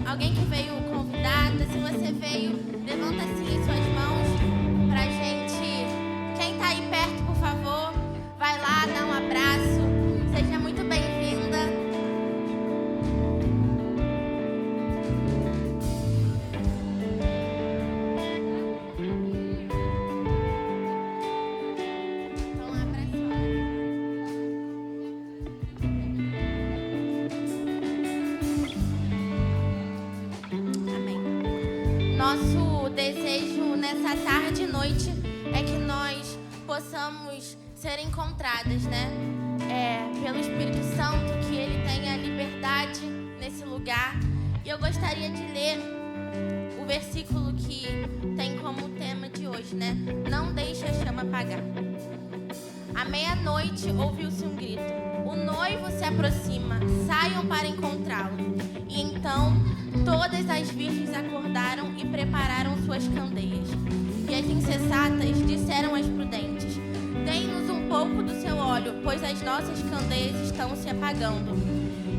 alguém que veio convidada, se você veio, levanta assim as suas mãos pra gente. Quem tá aí perto, por favor, vai lá, dá um abraço. Seja muito bem-vinda. Vamos lá pra fora. Nosso desejo nessa tarde e noite é que nós possamos ser encontradas, né? Pelo Espírito Santo, que Ele tenha liberdade nesse lugar. E eu gostaria de ler o versículo que tem como tema de hoje, né? Não deixe a chama apagar. À meia-noite ouviu-se um grito. O noivo se aproxima, saiam para encontrá-lo. E então todas as virgens acordaram e prepararam suas candeias. E as insensatas disseram às prudentes: dêem-nos um pouco do seu óleo, pois as nossas candeias estão se apagando.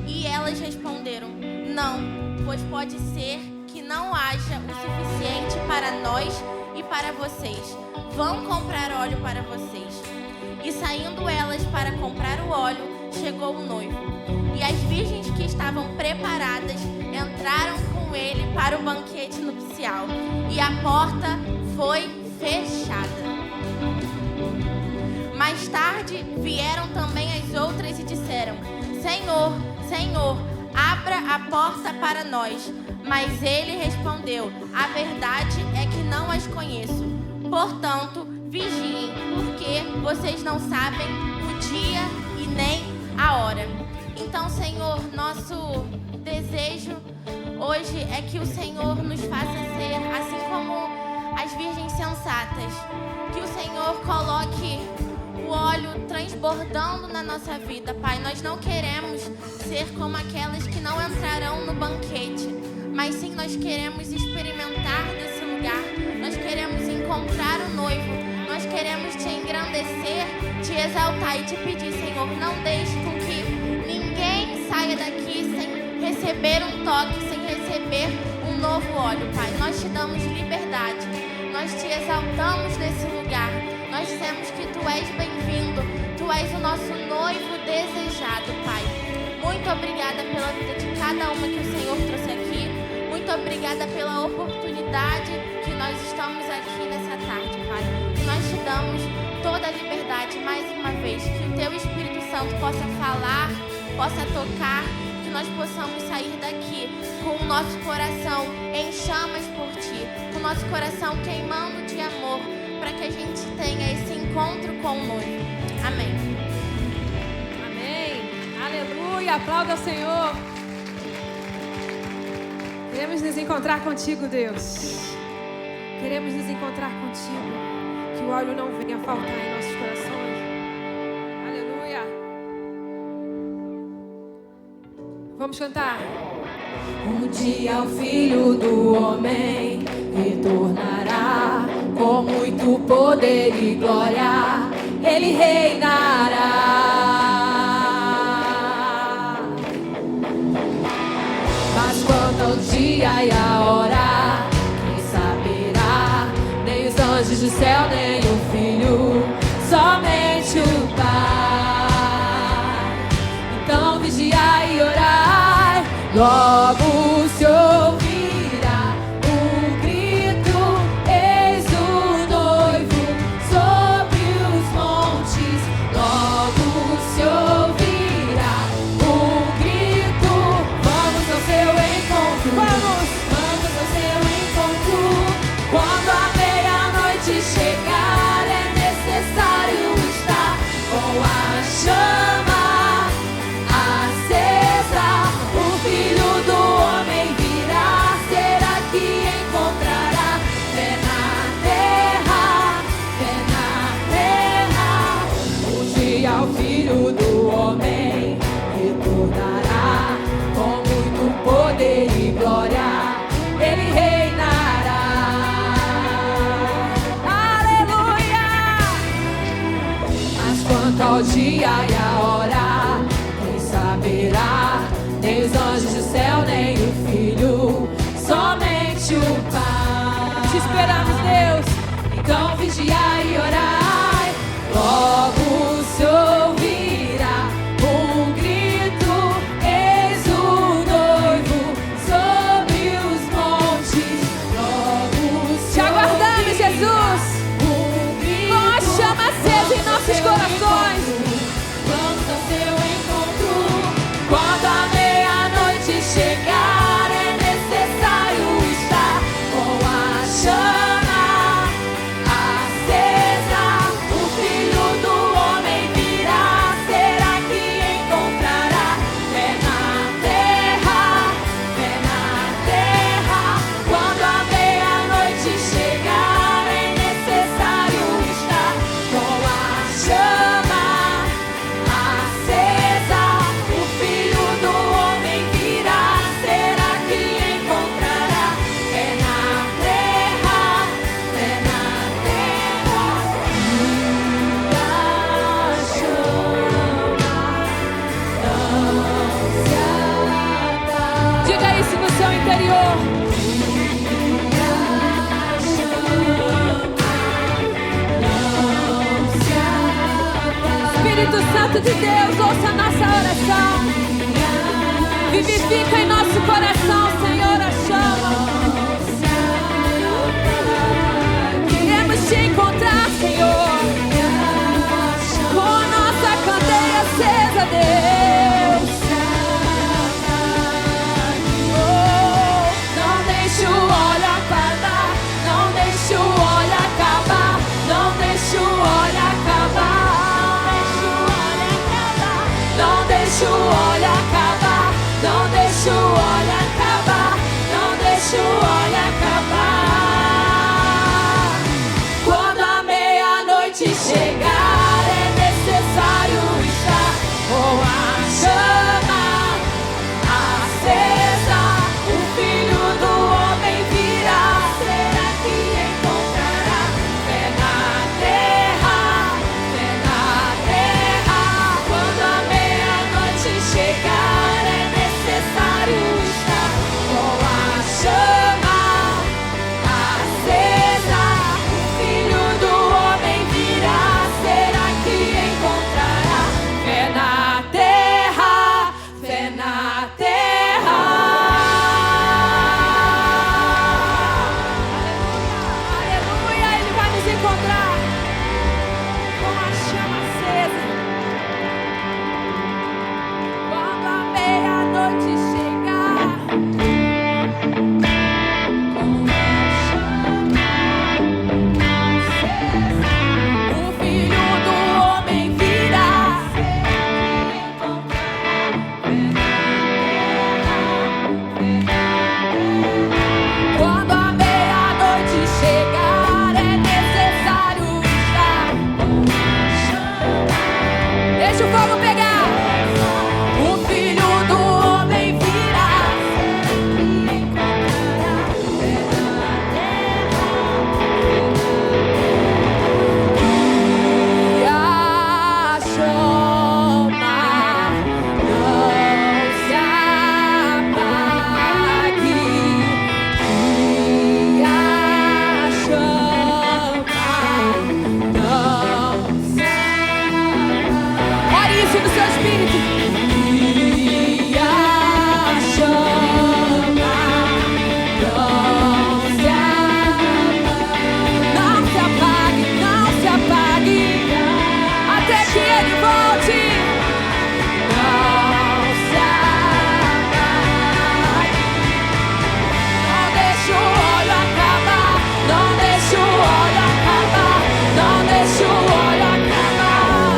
E elas responderam: não, pois pode ser que não haja o suficiente para nós e para vocês. Vão comprar óleo para vocês. E saindo elas para comprar o óleo, chegou o noivo. E as virgens que estavam preparadas entraram com ele para o banquete nupcial. E a porta foi fechada. Mais tarde vieram também as outras e disseram: Senhor, Senhor, abra a porta para nós. Mas ele respondeu: a verdade é que não as conheço. Portanto, vigiem, porque vocês não sabem o dia e nem a hora. Então, Senhor, nosso desejo hoje é que o Senhor nos faça ser assim como as virgens sensatas. Que o Senhor coloque o óleo transbordando na nossa vida, Pai. Nós não queremos ser como aquelas que não entrarão no banquete, mas sim nós queremos experimentar desse lugar. Nós queremos encontrar o noivo. Nós queremos te engrandecer, te exaltar e te pedir, Senhor, não deixe com que ninguém saia daqui sem receber um toque, sem receber um novo óleo, Pai. Nós te damos liberdade, nós te exaltamos nesse lugar. Nós dizemos que Tu és bem-vindo, Tu és o nosso noivo desejado, Pai. Muito obrigada pela vida de cada uma que o Senhor trouxe aqui. Muito obrigada pela oportunidade que nós estamos aqui nessa tarde, Pai. E nós te damos toda a liberdade, mais uma vez, que o Teu Espírito Santo possa falar, possa tocar, que nós possamos sair daqui com o nosso coração em chamas por Ti, com o nosso coração queimando de amor, para que a gente tenha esse encontro com o noivo. Amém. Amém. Aleluia. Aplauda ao Senhor. Queremos nos encontrar contigo, Deus. Queremos nos encontrar contigo. Que o óleo não venha faltar em nossos corações. Aleluia. Vamos cantar. Um dia o Filho do Homem retornará com muito poder e glória. Ele reinará. Mas quanto ao dia e a hora, quem saberá? Nem os anjos do céu, nem o Filho, somente o Pai. Então vigiai e orai, logo se ouvirá o grito, eis o noivo sobre os montes. Logo se ouvirá o grito, vamos ao seu encontro, vamos ao seu encontro. Quando a meia-noite chegar, é necessário estar com a chama acesa. O Filho do Homem virá, será que encontrará fé na terra, fé na terra. Um dia o Filho do Homem retornará com muito poder e glória. Ele reinará. Aleluia! Mas quanto ao dia e a hora, quem saberá? Nem os anjos do céu, nem o Filho, Espírito de Deus, ouça a nossa oração. Vivifica em nosso coração, Senhor, a chama. Queremos te encontrar, Senhor, com a nossa candeia acesa, Deus. Não deixe o óleo apagar, não deixe o óleo acabar, não deixe o óleo acabar, não deixe o óleo acabar, não deixe o óleo acabar, não deixe o óleo acabar. Quando a meia-noite chegar, é necessário estar com a chama acesa. O Filho do Homem virá, será que encontrará fé na terra, fé na terra? Quando a meia-noite chegar, é necessário estar com a chama acesa. O Filho do Homem virá, será que encontrará fé na terra, fé na terra? Aleluia, Ele vai nos encontrar com a chama acesa. Quando a meia-noite chegar, O Filho do Homem virá, quando a meia-noite chegar, é necessário estar com a chama. Deixa o fogo pegar. O Filho do Homem virá, e a chama não se apague, e a chama não se apague. ore isso no seu espírito. E a chama não se apague, Não se apague, até que Ele volte. não se apague. Não deixe o óleo acabar, não deixe o óleo acabar, não deixe o óleo acabar.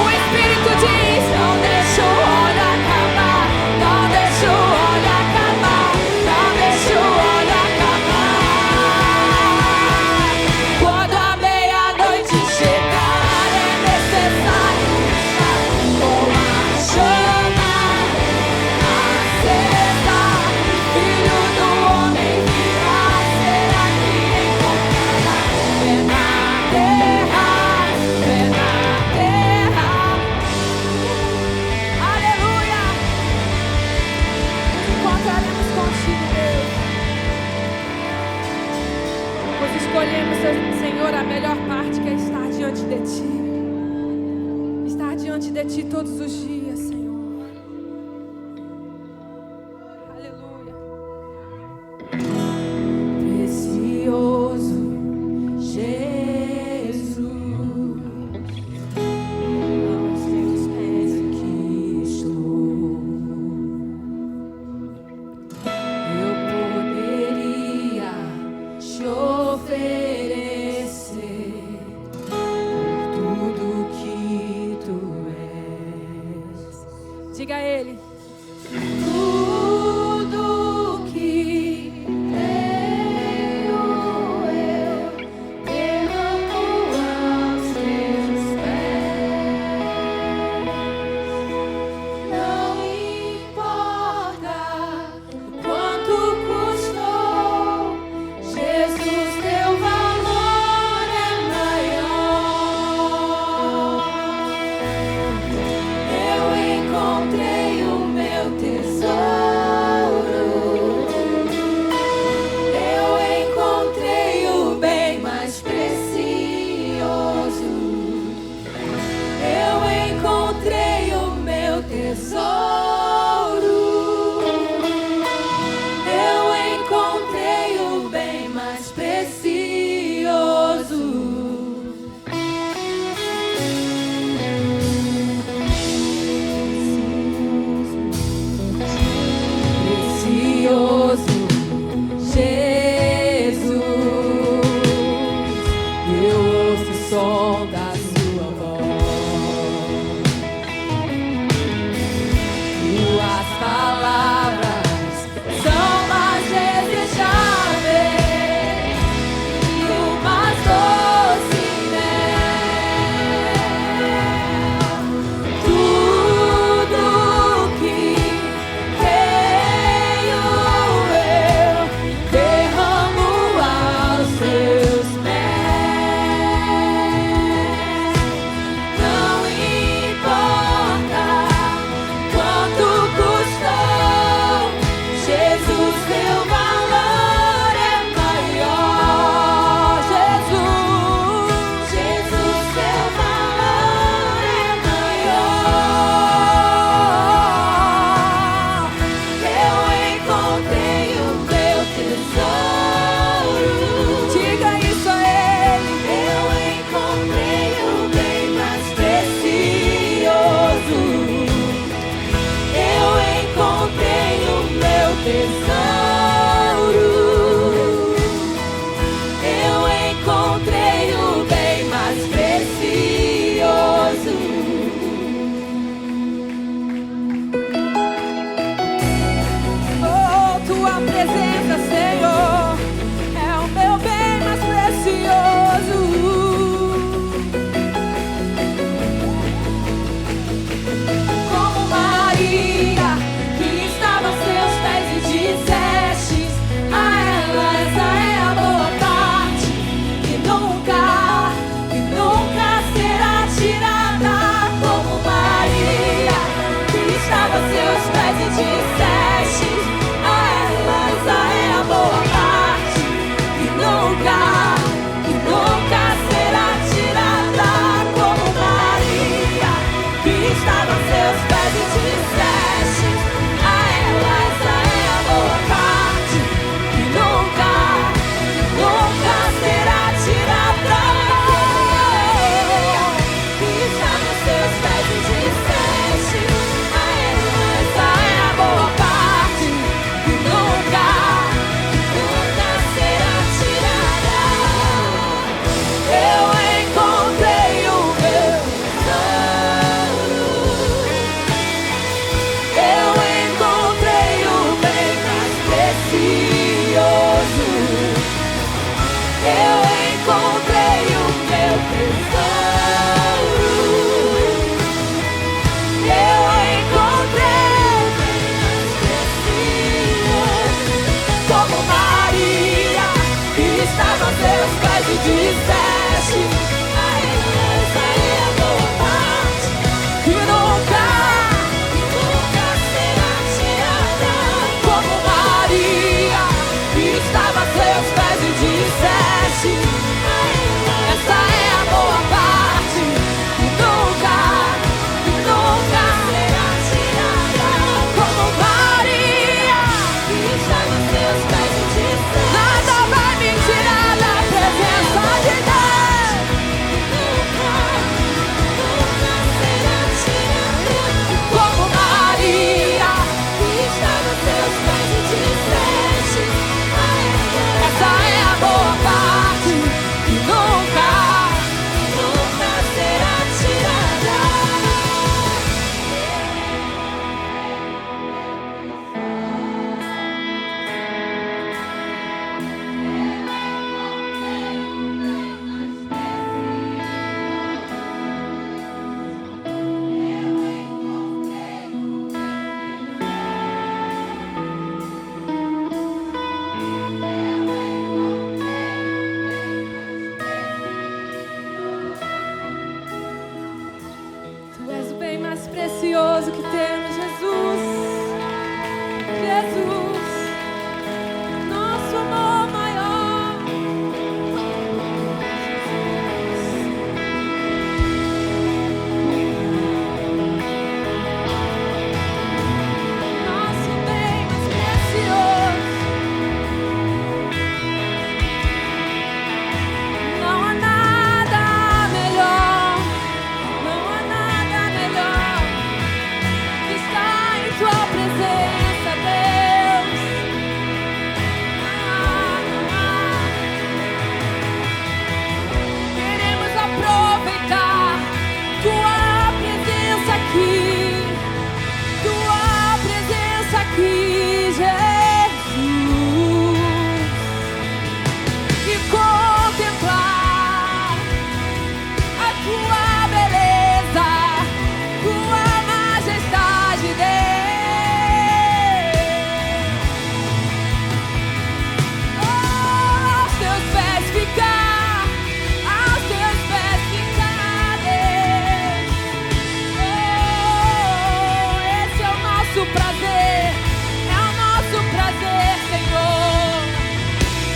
O Espírito diz: Não deixe o óleo acabar, não deixe o óleo acabar, não deixe o óleo acabar. Quando a meia-noite chegar, é necessário estar com a chama acesa. Filho do Homem virá, será que encontrará fé na terra, fé na terra? aleluia, encontraremos contigo, Deus. Pois escolhemos, Senhor, a melhor parte, que é estar diante de Ti. Estar diante de Ti todos os dias, Senhor. Aleluia. Precioso Jesus, aos teus pés aqui estou. Eu poderia te oferecer por tudo que tu és. precioso. Eu encontrei o meu tesouro. Eu encontrei o bem mais precioso. Como Maria, que estava aos seus pés e disseste: essa é a boa parte, que nunca será tirada. Como Maria, que estava aos seus pés e disseste: essa é a boa parte, que nunca será tirada. Como Maria, que estava aos seus pés e disseste: nada vai me tirar da presença de Deus. Nunca será tirada. Como Maria, que estava aos seus pés e disseste: essa é a boa parte, que nunca será tirada. Tu és o bem mais precioso que temos, Jesus. Jesus, nosso amor maior. Nosso bem mais precioso. Não há nada melhor. Não há nada melhor que estar em tua presença, Deus. Não há. Queremos aproveitar tua presença aqui. Tua presença aqui, Jesus. E contemplar a tua beleza, tua majestade, Deus. Aos teus pés ficar, aos teus pés ficar, Deus. Esse é o nosso prazer, Senhor.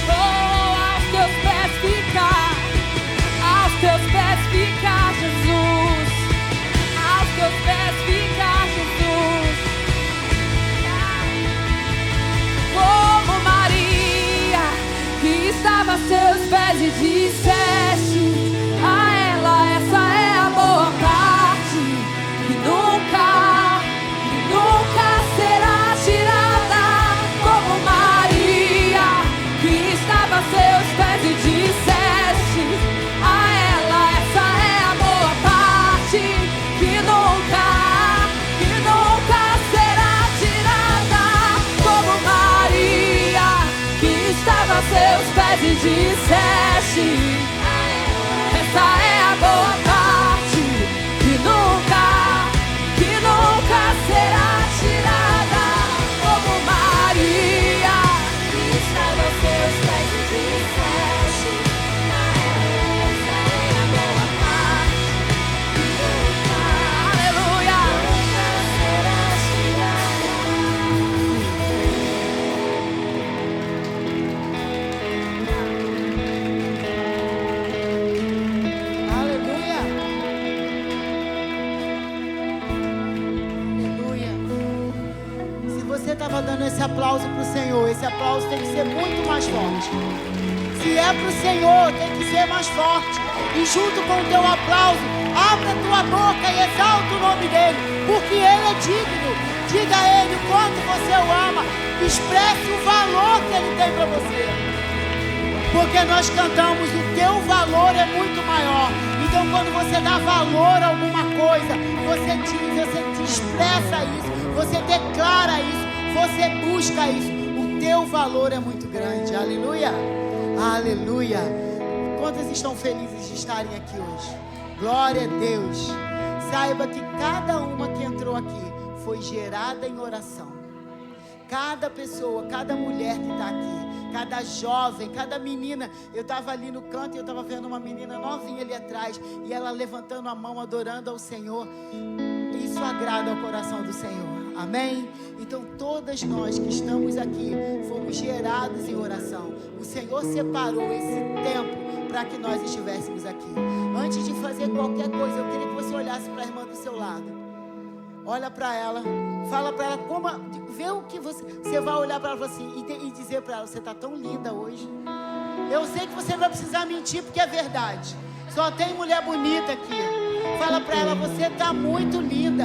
Aos teus pés ficar. Aos teus pés fica, Jesus. Aos teus pés fica, Jesus. Como Maria, que estava a seus pés e disseste a ela: essa é a boa parte, que nunca será tirada. Como Maria, que estava a seus pés e disseste a ela: essa é a boa parte, que nunca será tirada. Como Maria, que estava a seus pés e disseste: essa é a boa parte, que nunca será tirada. Como Maria, que estava aos seus pés e disseste: essa é a boa parte, que nunca será tirada. Aleluia. Aleluia. Se você estava dando esse aplauso para o Senhor, esse aplauso tem que ser muito mais forte. Se é para o Senhor, tem que ser mais forte. E junto com o teu aplauso, abra a tua boca e exalta o nome dele, porque ele é digno. Diga a ele o quanto você o ama. Expresse o valor que ele tem para você. Porque nós cantamos: o teu valor é muito maior. Então quando você dá valor a alguma coisa, você te expressa isso, você declara isso, você busca isso. O teu valor é muito grande. Aleluia. Aleluia. Quantos estão felizes de estarem aqui hoje? Glória a Deus. Saiba que cada uma que entrou aqui foi gerada em oração. Cada pessoa, cada mulher que está aqui, cada jovem, cada menina. Eu estava ali no canto e eu estava vendo uma menina novinha ali atrás, e ela levantando a mão, adorando ao Senhor. Isso agrada ao coração do Senhor. Amém? Então todas nós que estamos aqui fomos gerados em oração. O Senhor separou esse tempo para que nós estivéssemos aqui. Antes de fazer qualquer coisa, eu queria que você olhasse para a irmã do seu lado. Olha para ela, fala para ela como, vê o que você vai olhar para ela assim e dizer para ela: você está tão linda hoje. Eu sei que você não vai precisar mentir, porque é verdade. Só tem mulher bonita aqui. Fala para ela: você está muito linda.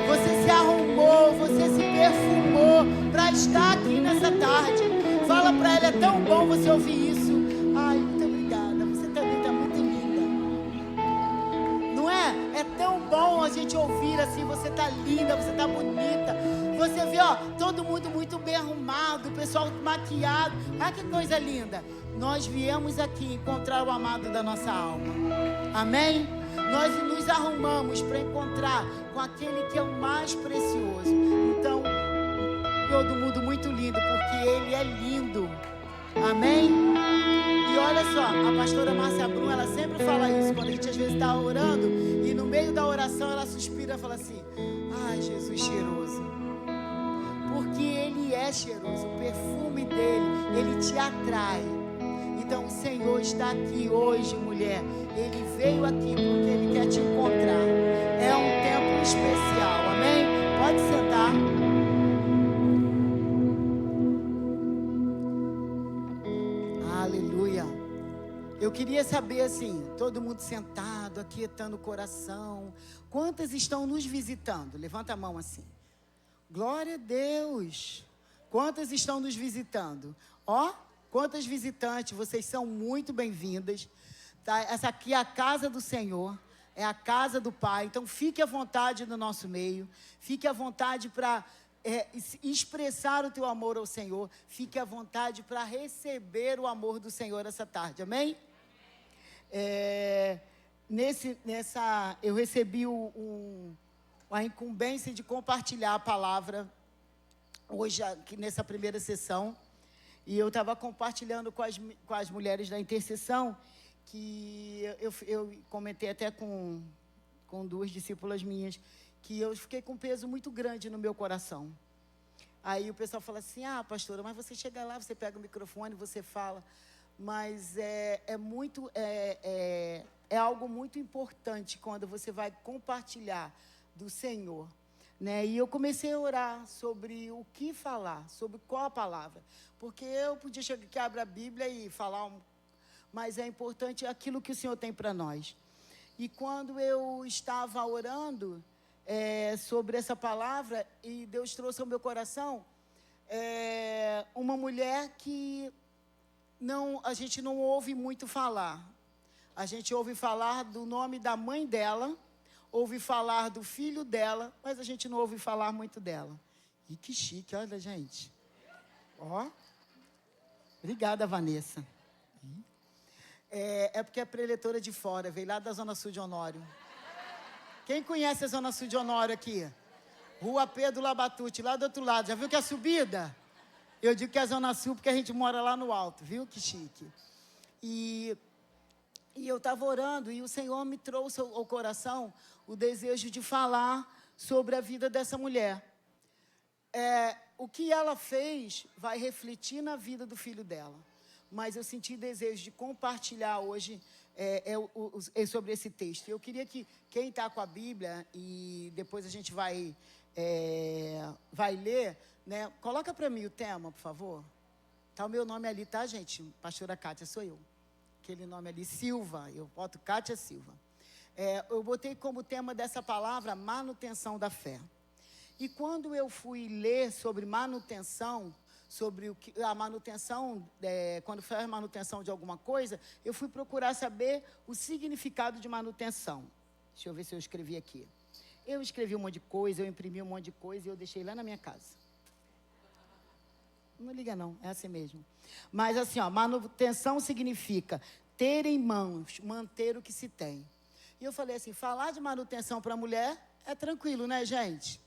Você se arrumou, você se perfumou para estar aqui nessa tarde. Fala para ela: é tão bom você ouvir isso. Ai, muito obrigada, você também está muito linda. Não é? É tão bom a gente ouvir assim: você está linda, você está bonita. Você vê, ó, todo mundo muito bem arrumado, o pessoal maquiado. Ah, que coisa linda. Nós viemos aqui encontrar o amado da nossa alma. Amém? Nós nos arrumamos para encontrar com aquele que é o mais precioso. Então, todo mundo muito lindo, porque ele é lindo. Amém? E olha só, a pastora Márcia Brum, ela sempre fala isso, quando a gente às vezes está orando, e no meio da oração ela suspira e fala assim: ai, Jesus cheiroso. Porque ele é cheiroso, o perfume dele, ele te atrai. Então o Senhor está aqui hoje, mulher. Ele veio aqui porque ele quer te encontrar. É um tempo especial, amém? Pode sentar. Aleluia. Eu queria saber assim, todo mundo sentado, aquietando o coração. Quantas estão nos visitando? Levanta a mão assim. Glória a Deus. Quantas estão nos visitando? Ó, quantas visitantes, vocês são muito bem-vindas. Tá? Essa aqui é a casa do Senhor, é a casa do Pai. Então fique à vontade no nosso meio. Fique à vontade para expressar o teu amor ao Senhor. Fique à vontade para receber o amor do Senhor essa tarde, amém? Eu recebi a incumbência de compartilhar a palavra hoje aqui nessa primeira sessão, e eu estava compartilhando com as mulheres da intercessão, que eu comentei até com duas discípulas minhas, que eu fiquei com um peso muito grande no meu coração. Aí o pessoal fala assim: ah, pastora, mas você chega lá, você pega o microfone, você fala, mas é algo muito importante quando você vai compartilhar do Senhor, né? E eu comecei a orar sobre o que falar, sobre qual a palavra, porque eu podia chegar aqui, abrir a Bíblia e falar, mas é importante aquilo que o Senhor tem para nós. E quando eu estava orando sobre essa palavra, e Deus trouxe ao meu coração uma mulher que a gente não ouve muito falar. A gente ouve falar do nome da mãe dela, ouve falar do filho dela, mas a gente não ouve falar muito dela. E que chique, olha, gente. Ó. Obrigada, Vanessa. É porque é preletora de fora, veio lá da Zona Sul de Honório. Quem conhece a Zona Sul de Honório aqui? Rua Pedro Labatute, lá do outro lado. Já viu que é subida? Eu digo que é a Zona Sul porque a gente mora lá no alto, viu? Que chique. E eu estava orando e o Senhor me trouxe ao coração o desejo de falar sobre a vida dessa mulher. O que ela fez vai refletir na vida do filho dela. Mas eu senti desejo de compartilhar hoje sobre esse texto. Eu queria que quem está com a Bíblia, e depois a gente vai ler, né? Coloca para mim o tema, por favor. Tá o meu nome ali, tá, gente? Pastora Kátia, sou eu. Aquele nome ali, Silva. Eu boto Kátia Silva. Eu botei como tema dessa palavra manutenção da fé. E quando eu fui ler sobre manutenção, sobre a manutenção, quando faz manutenção de alguma coisa, eu fui procurar saber o significado de manutenção. Deixa eu ver se eu escrevi aqui. Eu escrevi um monte de coisa, eu imprimi um monte de coisa e eu deixei lá na minha casa. Não liga não, é assim mesmo. Mas assim, ó, manutenção significa ter em mãos, manter o que se tem. E eu falei assim, falar de manutenção para a mulher é tranquilo, né, gente?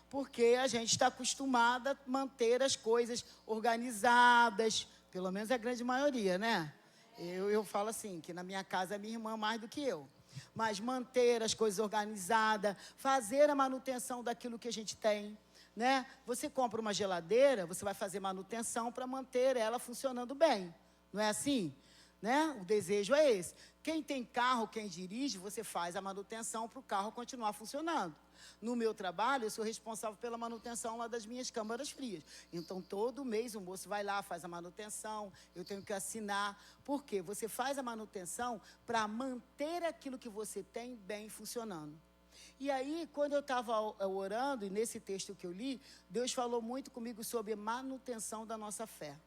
Porque a gente está acostumada a manter as coisas organizadas, pelo menos a grande maioria, né? Eu falo assim, que na minha casa é minha irmã mais do que eu. Mas manter as coisas organizadas, fazer a manutenção daquilo que a gente tem, né? Você compra uma geladeira, você vai fazer manutenção para manter ela funcionando bem. Não é assim? Né? O desejo é esse. Quem tem carro, quem dirige, você faz a manutenção para o carro continuar funcionando. No meu trabalho, eu sou responsável pela manutenção lá das minhas câmaras frias. Então, todo mês o moço vai lá, faz a manutenção, eu tenho que assinar. Por quê? Você faz a manutenção para manter aquilo que você tem bem funcionando. E aí, quando eu estava orando, e nesse texto que eu li, Deus falou muito comigo sobre manutenção da nossa fé.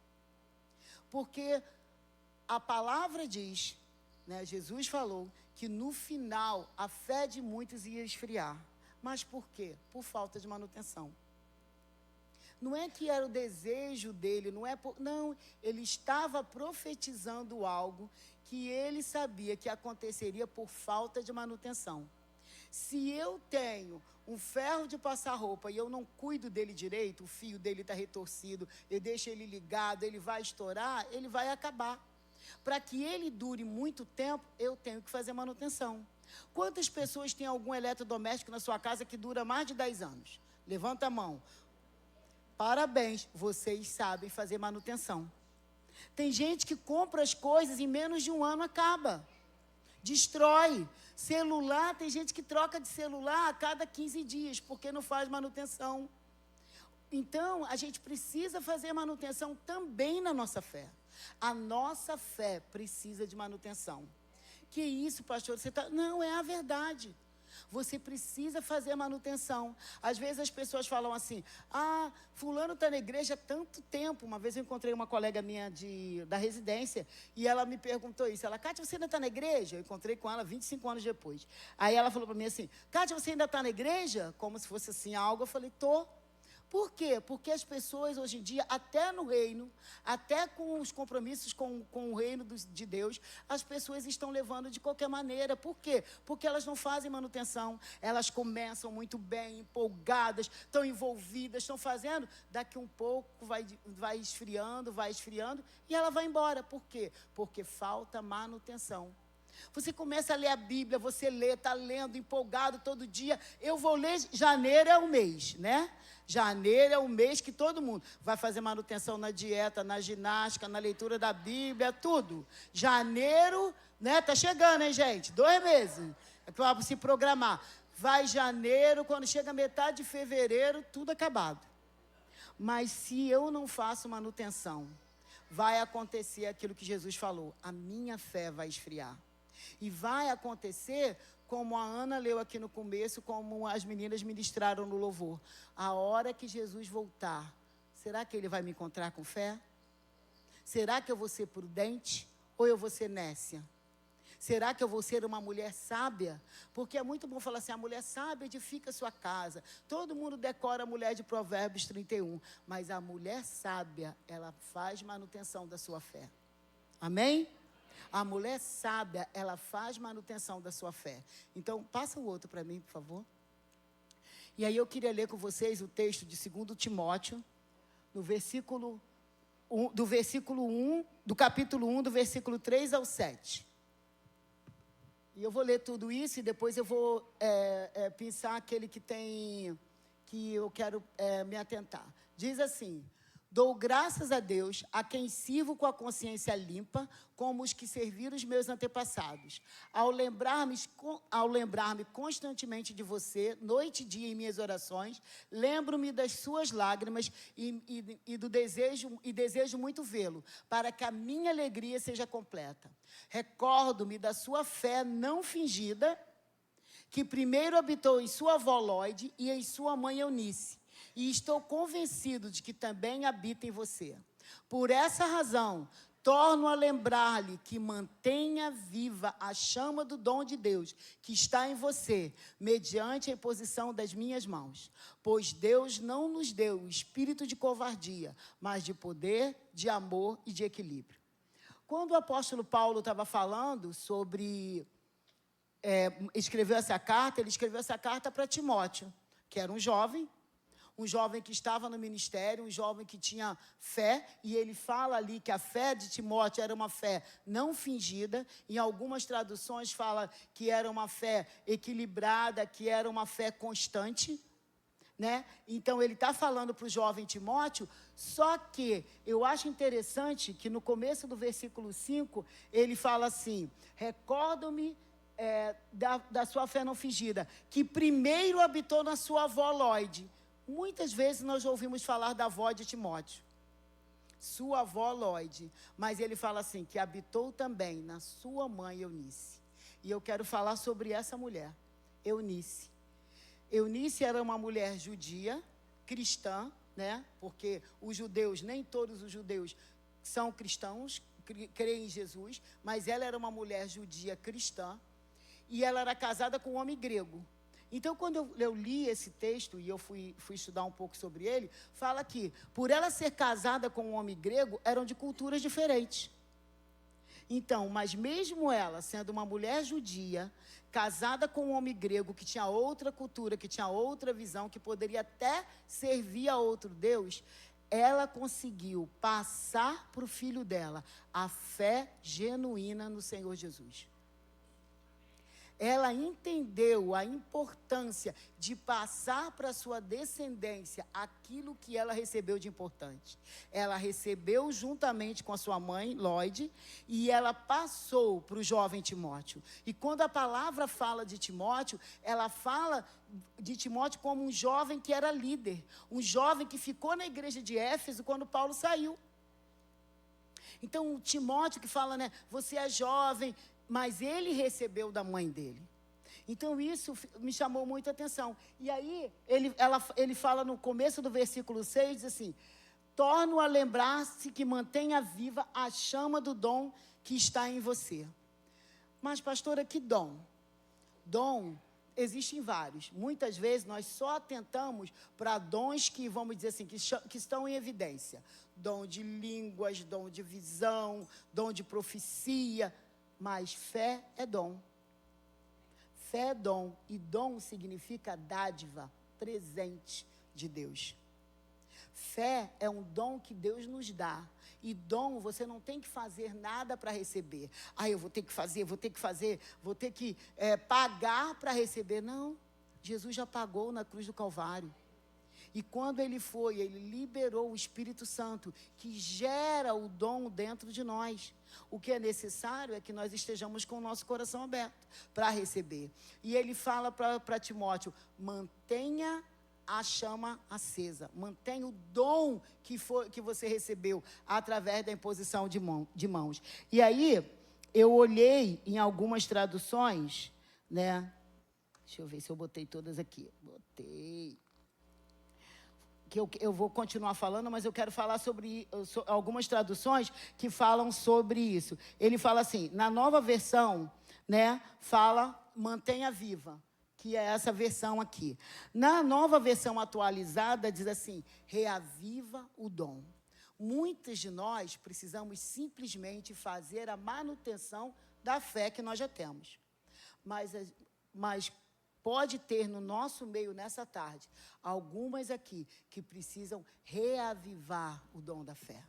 Porque a palavra diz, né, Jesus falou, que no final a fé de muitos ia esfriar. Mas por quê? Por falta de manutenção. Não é que era o desejo dele, não, ele estava profetizando algo que ele sabia que aconteceria por falta de manutenção. Se eu tenho um ferro de passar roupa e eu não cuido dele direito, o fio dele está retorcido, eu deixo ele ligado, ele vai estourar, ele vai acabar. Para que ele dure muito tempo, eu tenho que fazer manutenção. Quantas pessoas têm algum eletrodoméstico na sua casa que dura mais de 10 anos? Levanta a mão. Parabéns, vocês sabem fazer manutenção. Tem gente que compra as coisas e em menos de um ano acaba. Destrói. Celular, tem gente que troca de celular a cada 15 dias, porque não faz manutenção. Então, a gente precisa fazer manutenção também na nossa fé. A nossa fé precisa de manutenção. Que isso, pastor? Não, é a verdade. Você precisa fazer manutenção. Às vezes as pessoas falam assim, fulano está na igreja há tanto tempo. Uma vez eu encontrei uma colega minha da residência e ela me perguntou isso. Ela, Kátia, você ainda está na igreja? Eu encontrei com ela 25 anos depois. Aí ela falou para mim assim, Kátia, você ainda está na igreja? Como se fosse assim algo. Eu falei, tô. Por quê? Porque as pessoas hoje em dia, até no reino, até com os compromissos com o reino de Deus, as pessoas estão levando de qualquer maneira. Por quê? Porque elas não fazem manutenção. Elas começam muito bem, empolgadas, estão envolvidas, estão fazendo. Daqui um pouco vai esfriando e ela vai embora. Por quê? Porque falta manutenção. Você começa a ler a Bíblia, você lê, está lendo, empolgado todo dia. Eu vou ler, janeiro é o mês, né? Janeiro é o mês que todo mundo vai fazer manutenção na dieta, na ginástica, na leitura da Bíblia, tudo. Janeiro, né? Tá chegando, hein, gente? 2 meses. É para se programar. Vai janeiro, quando chega metade de fevereiro, tudo acabado. Mas se eu não faço manutenção, vai acontecer aquilo que Jesus falou. A minha fé vai esfriar. E vai acontecer, como a Ana leu aqui no começo, como as meninas ministraram no louvor. A hora que Jesus voltar, será que ele vai me encontrar com fé? Será que eu vou ser prudente ou eu vou ser nécia? Será que eu vou ser uma mulher sábia? Porque é muito bom falar assim, a mulher sábia edifica sua casa. Todo mundo decora a mulher de Provérbios 31. Mas a mulher sábia, ela faz manutenção da sua fé. Amém? A mulher sábia, ela faz manutenção da sua fé. Então, passa o outro para mim, por favor. E aí eu queria ler com vocês o texto de 2 Timóteo, no versículo 1, do capítulo 1, do versículo 3 ao 7. E eu vou ler tudo isso e depois eu vou pensar aquele que eu quero me atentar. Diz assim: dou graças a Deus, a quem sirvo com a consciência limpa, como os que serviram os meus antepassados. Ao lembrar-me constantemente de você, noite e dia em minhas orações, lembro-me das suas lágrimas e desejo muito vê-lo, para que a minha alegria seja completa. Recordo-me da sua fé não fingida, que primeiro habitou em sua avó Lóide e em sua mãe Eunice. E estou convencido de que também habita em você. Por essa razão, torno a lembrar-lhe que mantenha viva a chama do dom de Deus que está em você, mediante a imposição das minhas mãos. Pois Deus não nos deu o espírito de covardia, mas de poder, de amor e de equilíbrio. Quando o apóstolo Paulo estava falando sobre... escreveu essa carta, ele escreveu essa carta para Timóteo, que era um jovem que estava no ministério, um jovem que tinha fé, e ele fala ali que a fé de Timóteo era uma fé não fingida. Em algumas traduções fala que era uma fé equilibrada, que era uma fé constante, né? Então ele está falando para o jovem Timóteo, só que eu acho interessante que no começo do versículo 5, ele fala assim: recordo-me da sua fé não fingida, que primeiro habitou na sua avó Lóide. Muitas vezes nós ouvimos falar da avó de Timóteo, sua avó Lóide, mas ele fala assim, que habitou também na sua mãe Eunice. E eu quero falar sobre essa mulher, Eunice. Eunice era uma mulher judia, cristã, né? Porque os judeus, nem todos os judeus são cristãos, creem em Jesus, mas ela era uma mulher judia cristã, e ela era casada com um homem grego. Então, quando eu li esse texto, e eu fui estudar um pouco sobre ele, fala que, por ela ser casada com um homem grego, eram de culturas diferentes. Então, mas mesmo ela, sendo uma mulher judia, casada com um homem grego, que tinha outra cultura, que tinha outra visão, que poderia até servir a outro Deus, ela conseguiu passar para o filho dela a fé genuína no Senhor Jesus. Ela entendeu a importância de passar para a sua descendência aquilo que ela recebeu de importante. Ela recebeu juntamente com a sua mãe, Lóide, e ela passou para o jovem Timóteo. E quando a palavra fala de Timóteo, ela fala de Timóteo como um jovem que era líder, um jovem que ficou na igreja de Éfeso quando Paulo saiu. Então, o Timóteo que fala, né, você é jovem, mas ele recebeu da mãe dele. Então, isso me chamou muita atenção. E aí, ele fala no começo do versículo 6, diz assim: torno a lembrar-se que mantenha viva a chama do dom que está em você. Mas, pastora, que dom? Dom existem vários. Muitas vezes, nós só atentamos para dons que, vamos dizer assim, que estão em evidência. Dom de línguas, dom de visão, dom de profecia. Mas fé é dom. Fé é dom. E dom significa dádiva, presente de Deus. Fé é um dom que Deus nos dá. E dom, você não tem que fazer nada para receber. Eu vou ter que fazer, vou ter que pagar para receber. Não. Jesus já pagou na cruz do Calvário. E quando ele liberou o Espírito Santo, que gera o dom dentro de nós. O que é necessário é que nós estejamos com o nosso coração aberto para receber. E ele fala para Timóteo: mantenha a chama acesa, mantenha o dom que você recebeu através da imposição de mãos. E aí, eu olhei em algumas traduções, né? Deixa eu ver se eu botei todas aqui. Botei. Eu vou continuar falando, mas eu quero falar sobre algumas traduções que falam sobre isso. Ele fala assim, na nova versão, né, fala mantenha viva, que é essa versão aqui. Na nova versão atualizada, diz assim, reaviva o dom. Muitos de nós precisamos simplesmente fazer a manutenção da fé que nós já temos. Mas pode ter no nosso meio, nessa tarde, algumas aqui que precisam reavivar o dom da fé.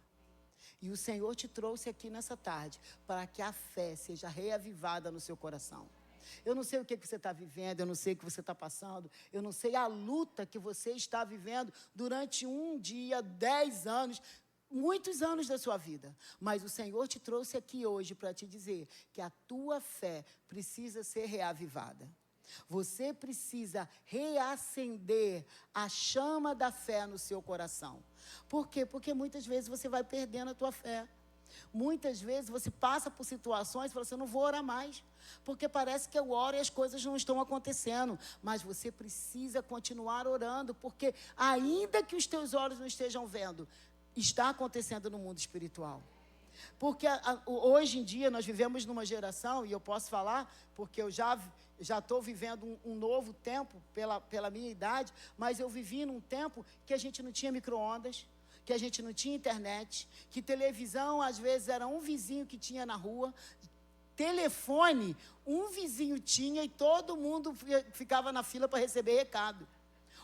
E o Senhor te trouxe aqui nessa tarde para que a fé seja reavivada no seu coração. Eu não sei o que você está vivendo, eu não sei o que você está passando, eu não sei a luta que você está vivendo durante um dia, 10 anos, muitos anos da sua vida. Mas o Senhor te trouxe aqui hoje para te dizer que a tua fé precisa ser reavivada. Você precisa reacender a chama da fé no seu coração. Por quê? Porque muitas vezes você vai perdendo a tua fé. Muitas vezes você passa por situações e fala assim, eu não vou orar mais. Porque parece que eu oro e as coisas não estão acontecendo. Mas você precisa continuar orando, porque ainda que os teus olhos não estejam vendo, está acontecendo no mundo espiritual. Porque hoje em dia nós vivemos numa geração, e eu posso falar, porque eu já estou vivendo um novo tempo pela minha idade, mas eu vivi num tempo que a gente não tinha micro-ondas, que a gente não tinha internet, que televisão, às vezes, era um vizinho que tinha na rua, telefone, um vizinho tinha e todo mundo ficava na fila para receber recado.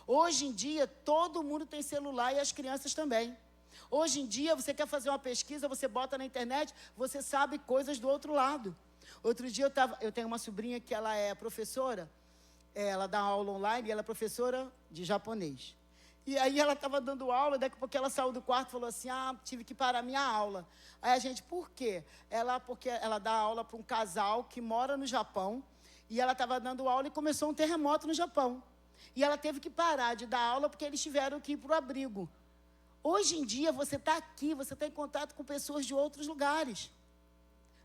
Hoje em dia, todo mundo tem celular e as crianças também. Hoje em dia, você quer fazer uma pesquisa, você bota na internet, você sabe coisas do outro lado. Outro dia, eu tenho uma sobrinha que ela é professora, ela dá aula online e ela é professora de japonês. E aí ela estava dando aula, daqui a pouco ela saiu do quarto e falou assim, tive que parar minha aula. Aí a gente, por quê? Porque ela dá aula para um casal que mora no Japão, e ela estava dando aula e começou um terremoto no Japão. E ela teve que parar de dar aula porque eles tiveram que ir para o abrigo. Hoje em dia, você está aqui, você está em contato com pessoas de outros lugares.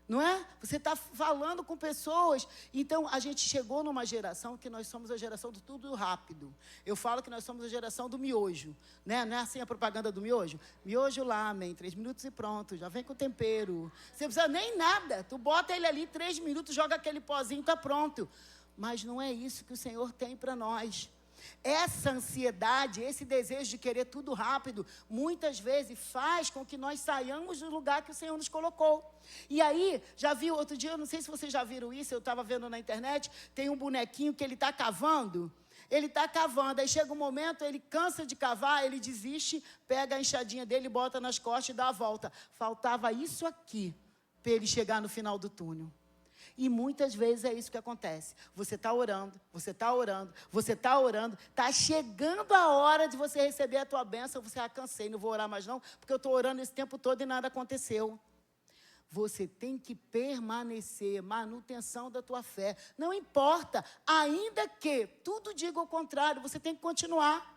Não é? Você está falando com pessoas. Então, a gente chegou numa geração que nós somos a geração do tudo rápido. Eu falo que nós somos a geração do miojo. Né? Não é assim a propaganda do miojo? Miojo lamen, 3 minutos e pronto, já vem com tempero. Você não precisa nem nada. Tu bota ele ali, 3 minutos, joga aquele pozinho, está pronto. Mas não é isso que o Senhor tem para nós. Essa ansiedade, esse desejo de querer tudo rápido, muitas vezes faz com que nós saiamos do lugar que o Senhor nos colocou. E aí, já viu, outro dia, eu não sei se vocês já viram isso, eu estava vendo na internet, tem um bonequinho que ele está cavando, aí chega um momento, ele cansa de cavar, ele desiste, pega a enxadinha dele, bota nas costas e dá a volta. Faltava isso aqui, para ele chegar no final do túnel. E muitas vezes é isso que acontece. Você está orando, está chegando a hora de você receber a tua bênção, você, cansei, não vou orar mais não, porque eu estou orando esse tempo todo e nada aconteceu. Você tem que permanecer, manutenção da tua fé. Não importa, ainda que tudo diga o contrário, você tem que continuar.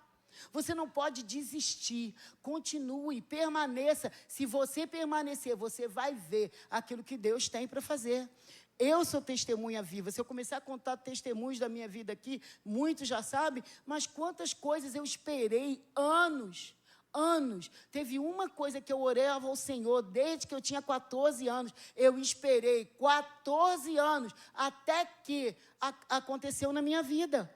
Você não pode desistir, continue, permaneça. Se você permanecer, você vai ver aquilo que Deus tem para fazer. Eu sou testemunha viva. Se eu começar a contar testemunhos da minha vida aqui, muitos já sabem, mas quantas coisas eu esperei anos. Teve uma coisa que eu orei ao Senhor desde que eu tinha 14 anos. Eu esperei 14 anos até que aconteceu na minha vida.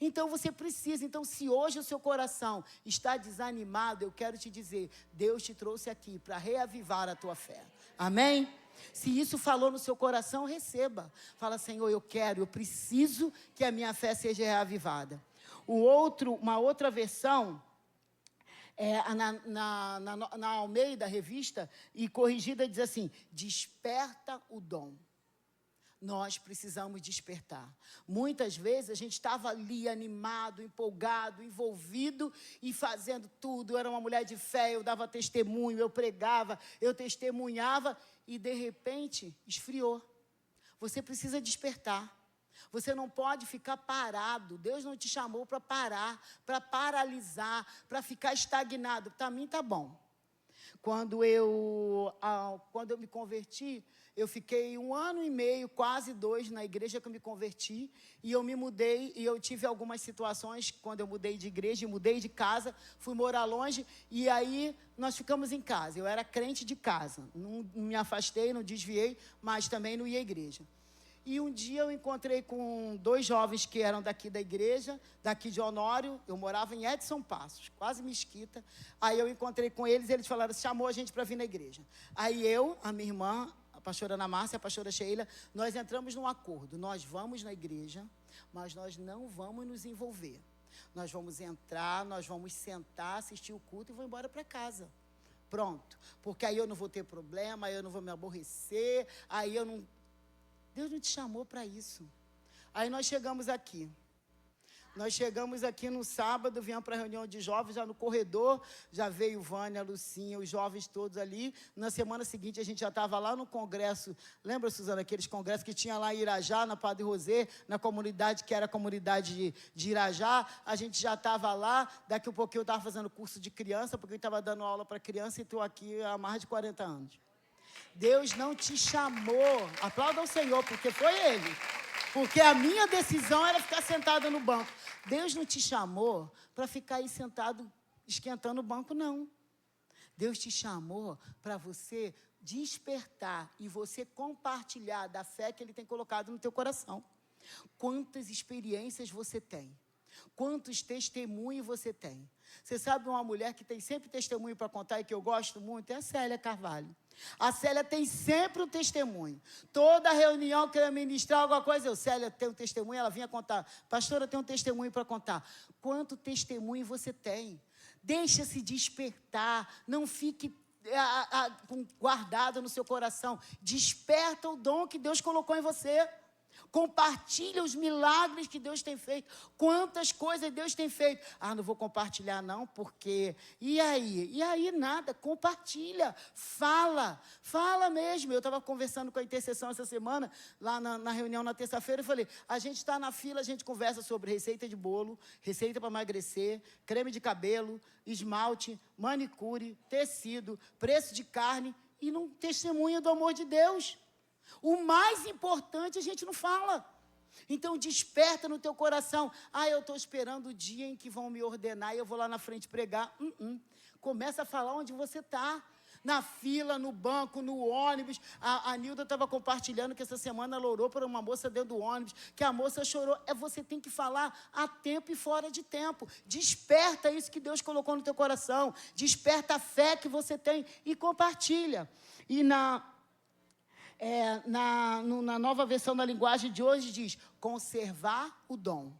Então você precisa. Então, se hoje o seu coração está desanimado, eu quero te dizer, Deus te trouxe aqui para reavivar a tua fé. Amém? Se isso falou no seu coração, receba. Fala, Senhor, eu preciso que a minha fé seja reavivada. Uma outra versão, na Almeida, revista, e corrigida, diz assim, desperta o dom. Nós precisamos despertar. Muitas vezes a gente estava ali animado, empolgado, envolvido e fazendo tudo. Eu era uma mulher de fé, eu dava testemunho, eu pregava, eu testemunhava e de repente esfriou. Você precisa despertar. Você não pode ficar parado. Deus não te chamou para parar, para paralisar, para ficar estagnado. Para mim está bom. Quando eu me converti, eu fiquei 1 ano e meio, quase 2, na igreja que eu me converti. E eu me mudei, e eu tive algumas situações, quando eu mudei de igreja, mudei de casa, fui morar longe, e aí nós ficamos em casa. Eu era crente de casa, não me afastei, não desviei, mas também não ia à igreja. E um dia eu encontrei com 2 jovens que eram daqui da igreja, daqui de Honório. Eu morava em Edson Passos, quase Mesquita. Aí eu encontrei com eles, eles falaram, chamou a gente para vir na igreja. Aí eu, a minha irmã, a pastora Ana Márcia, a pastora Sheila, nós entramos num acordo. Nós vamos na igreja, mas nós não vamos nos envolver. Nós vamos entrar, nós vamos sentar, assistir o culto e vou embora para casa. Pronto. Porque aí eu não vou ter problema, aí eu não vou me aborrecer, aí eu não... Deus não te chamou para isso. Aí nós chegamos aqui. No sábado, viemos para a reunião de jovens, já no corredor, já veio Vânia, Lucinha, os jovens todos ali. Na semana seguinte, a gente já estava lá no congresso. Lembra, Suzana, aqueles congressos que tinha lá em Irajá, na Padre Rosé, na comunidade que era a comunidade de Irajá. A gente já estava lá. Daqui a pouquinho eu estava fazendo curso de criança, porque eu estava dando aula para criança e estou aqui há mais de 40 anos. Deus não te chamou. Aplauda o Senhor, porque foi Ele. Porque a minha decisão era ficar sentada no banco. Deus não te chamou para ficar aí sentado esquentando o banco, não. Deus te chamou para você despertar e você compartilhar da fé que Ele tem colocado no teu coração. Quantas experiências você tem? Quantos testemunhos você tem? Você sabe uma mulher que tem sempre testemunho para contar e que eu gosto muito? É a Célia Carvalho. A Célia tem sempre um testemunho. Toda reunião que eu ia ministrar alguma coisa, Célia tem um testemunho, ela vinha contar. Pastora, tem um testemunho para contar. Quanto testemunho você tem? Deixa-se despertar, não fique guardado no seu coração. Desperta o dom que Deus colocou em você. Compartilha os milagres que Deus tem feito. Quantas coisas Deus tem feito. Não vou compartilhar não, porque... E aí? E aí nada, compartilha. Fala mesmo. Eu estava conversando com a intercessão essa semana, lá na reunião na terça-feira, e falei, a gente está na fila, a gente conversa sobre receita de bolo, receita para emagrecer, creme de cabelo, esmalte, manicure, tecido, preço de carne, e não testemunha do amor de Deus. O mais importante a gente não fala. Então desperta no teu coração. Eu estou esperando o dia em que vão me ordenar e eu vou lá na frente pregar. Começa a falar onde você está. Na fila, no banco, no ônibus. A Nilda estava compartilhando que essa semana ela orou por uma moça dentro do ônibus, que a moça chorou. Você tem que falar a tempo e fora de tempo. Desperta isso que Deus colocou no teu coração. Desperta a fé que você tem e compartilha. E na nova versão da linguagem de hoje diz, conservar o dom.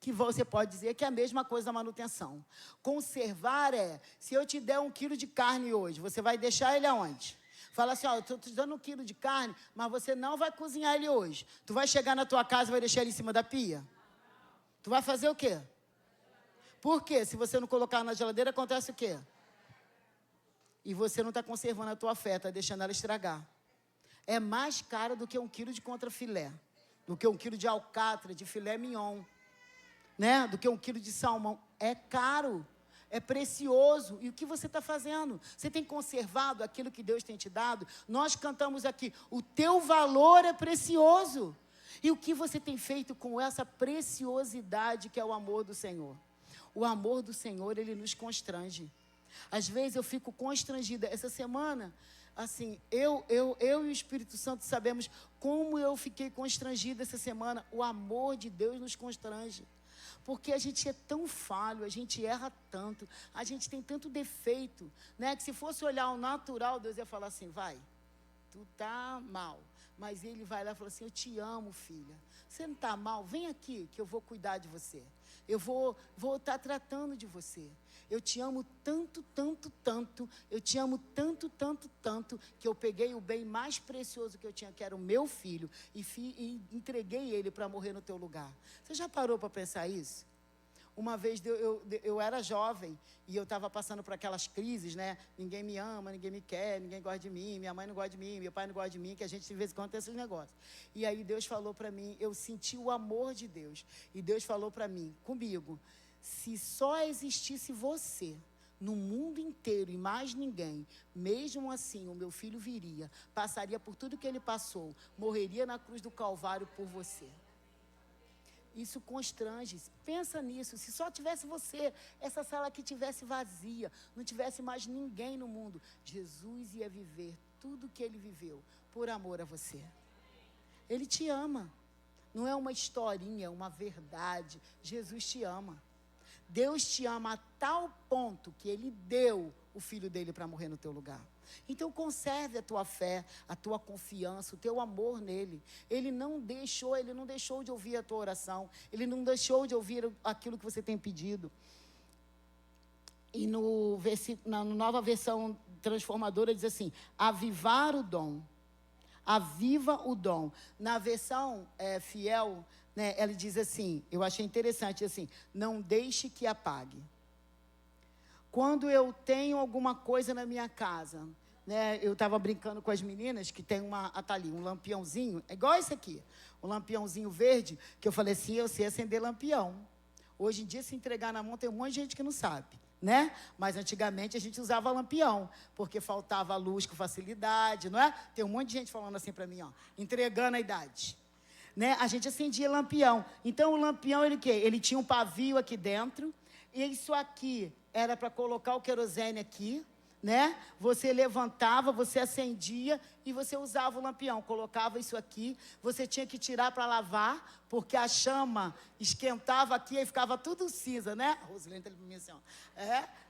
Que você pode dizer que é a mesma coisa da manutenção. Conservar se eu te der 1 quilo de carne hoje, você vai deixar ele aonde? Fala assim, eu estou te dando 1 quilo de carne, mas você não vai cozinhar ele hoje. Tu vai chegar na tua casa e vai deixar ele em cima da pia? Tu vai fazer o quê? Por quê? Se você não colocar na geladeira, acontece o quê? E você não está conservando a tua fé, está deixando ela estragar. É mais caro do que 1 quilo de contrafilé, do que 1 quilo de alcatra, de filé mignon, né? Do que 1 quilo de salmão. É caro, é precioso. E o que você está fazendo? Você tem conservado aquilo que Deus tem te dado? Nós cantamos aqui, o teu valor é precioso. E o que você tem feito com essa preciosidade que é o amor do Senhor? O amor do Senhor, ele nos constrange. Às vezes eu fico constrangida. Essa semana... Assim, eu e o Espírito Santo sabemos como eu fiquei constrangida essa semana. O amor de Deus nos constrange. Porque a gente é tão falho, a gente erra tanto, a gente tem tanto defeito, né? Que se fosse olhar o natural, Deus ia falar assim, vai, tu tá mal. Mas Ele vai lá e fala assim, eu te amo, filha. Você não está mal? Vem aqui que eu vou cuidar de você. Eu vou estar tratando de você. Eu te amo tanto, tanto, tanto. Eu te amo tanto, tanto, tanto, que eu peguei o bem mais precioso que eu tinha, que era o meu filho, e entreguei ele para morrer no teu lugar. Você já parou para pensar isso? Uma vez eu era jovem e eu estava passando por aquelas crises, né? Ninguém me ama, ninguém me quer, ninguém gosta de mim, minha mãe não gosta de mim, meu pai não gosta de mim, que a gente de vez em quando tem esses negócios. E aí Deus falou para mim, eu senti o amor de Deus. E Deus falou para mim, comigo, se só existisse você no mundo inteiro e mais ninguém, mesmo assim o meu filho viria, passaria por tudo que ele passou, morreria na cruz do Calvário por você. Isso constrange. Pensa nisso. Se só tivesse você, essa sala aqui tivesse vazia, não tivesse mais ninguém no mundo, Jesus ia viver tudo que Ele viveu por amor a você. Ele te ama. Não é uma historinha, é uma verdade. Jesus te ama. Deus te ama a tal ponto que Ele deu o Filho dele para morrer no teu lugar. Então conserve a tua fé, a tua confiança, o teu amor nele. Ele não deixou de ouvir a tua oração. Ele não deixou de ouvir aquilo que você tem pedido. E na nova versão transformadora diz assim, avivar o dom. Aviva o dom. Na versão fiel, né, ela diz assim, eu achei interessante, assim, não deixe que apague. Quando eu tenho alguma coisa na minha casa, né, eu estava brincando com as meninas, que tem um lampiãozinho, é igual esse aqui, um lampiãozinho verde, que eu falei assim, eu sei acender lampião. Hoje em dia, se entregar na mão, tem um monte de gente que não sabe, né? Mas antigamente a gente usava lampião, porque faltava luz com facilidade, não é? Tem um monte de gente falando assim para mim, ó, entregando a idade. Né? A gente acendia lampião. Então, o lampião, ele o quê? Ele tinha um pavio aqui dentro, e isso aqui era para colocar o querosene aqui, né? Você levantava, você acendia e você usava o lampião. Colocava isso aqui, você tinha que tirar para lavar, porque a chama esquentava aqui e ficava tudo cinza, né? A Rosilene está ali para mim assim, ó.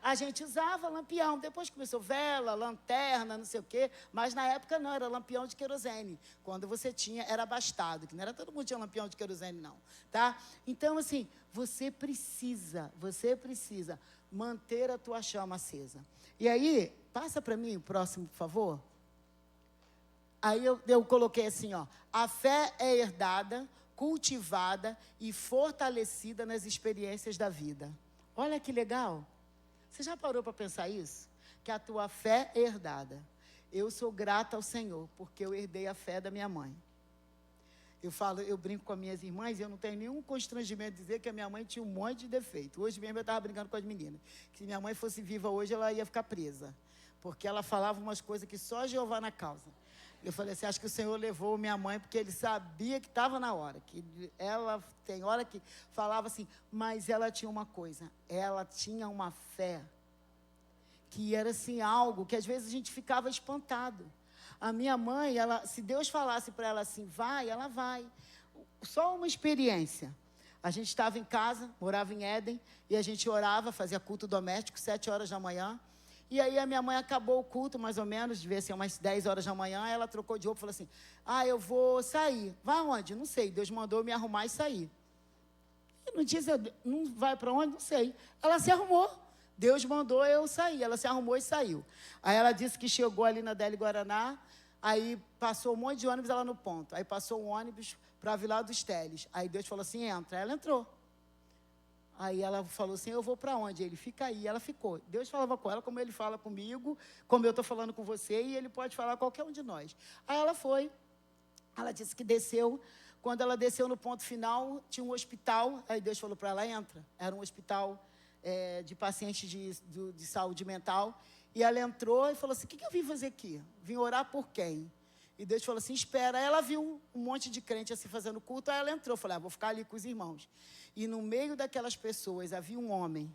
A gente usava lampião. Depois começou vela, lanterna, não sei o quê. Mas na época não, era lampião de querosene. Quando você tinha, era abastado, que não era todo mundo tinha lampião de querosene, não. Tá? Então, assim, você precisa manter a tua chama acesa. E aí, passa para mim o próximo, por favor. Aí eu coloquei assim, ó. A fé é herdada, cultivada e fortalecida nas experiências da vida. Olha que legal. Você já parou para pensar isso? Que a tua fé é herdada. Eu sou grata ao Senhor, porque eu herdei a fé da minha mãe. Eu brinco com as minhas irmãs e eu não tenho nenhum constrangimento de dizer que a minha mãe tinha um monte de defeito. Hoje mesmo eu estava brincando com as meninas. Que se minha mãe fosse viva hoje, ela ia ficar presa. Porque ela falava umas coisas que só Jeová na causa. Eu falei assim, acho que o Senhor levou minha mãe porque Ele sabia que estava na hora. Que ela tem hora que falava assim, mas ela tinha uma coisa. Ela tinha uma fé que era assim algo que às vezes a gente ficava espantado. A minha mãe, se Deus falasse para ela assim, vai, ela vai. Só uma experiência. A gente estava em casa, morava em Éden, e a gente orava, fazia culto doméstico, 7 horas da manhã. E aí a minha mãe acabou o culto, mais ou menos, devia ser umas 10 horas da manhã, ela trocou de roupa e falou assim, eu vou sair. Vai aonde? Não sei. Deus mandou eu me arrumar e sair. E não disse, não vai para onde? Não sei. Ela se arrumou. Deus mandou eu sair. Ela se arrumou e saiu. Aí ela disse que chegou ali na Deli Guaraná, aí passou um monte de ônibus ela no ponto. Aí passou um ônibus para Vila dos Teles. Aí Deus falou assim, entra. Ela entrou. Aí ela falou assim, eu vou para onde? Ele, fica aí. Ela ficou. Deus falava com ela como Ele fala comigo, como eu estou falando com você, e Ele pode falar com qualquer um de nós. Aí ela foi. Ela disse que desceu. Quando ela desceu no ponto final, tinha um hospital. Aí Deus falou para ela, entra. Era um hospital de pacientes de saúde mental. E ela entrou e falou assim, o que eu vim fazer aqui? Vim orar por quem? E Deus falou assim, espera. Aí ela viu um monte de crente assim fazendo culto, aí ela entrou. Falei, vou ficar ali com os irmãos. E no meio daquelas pessoas havia um homem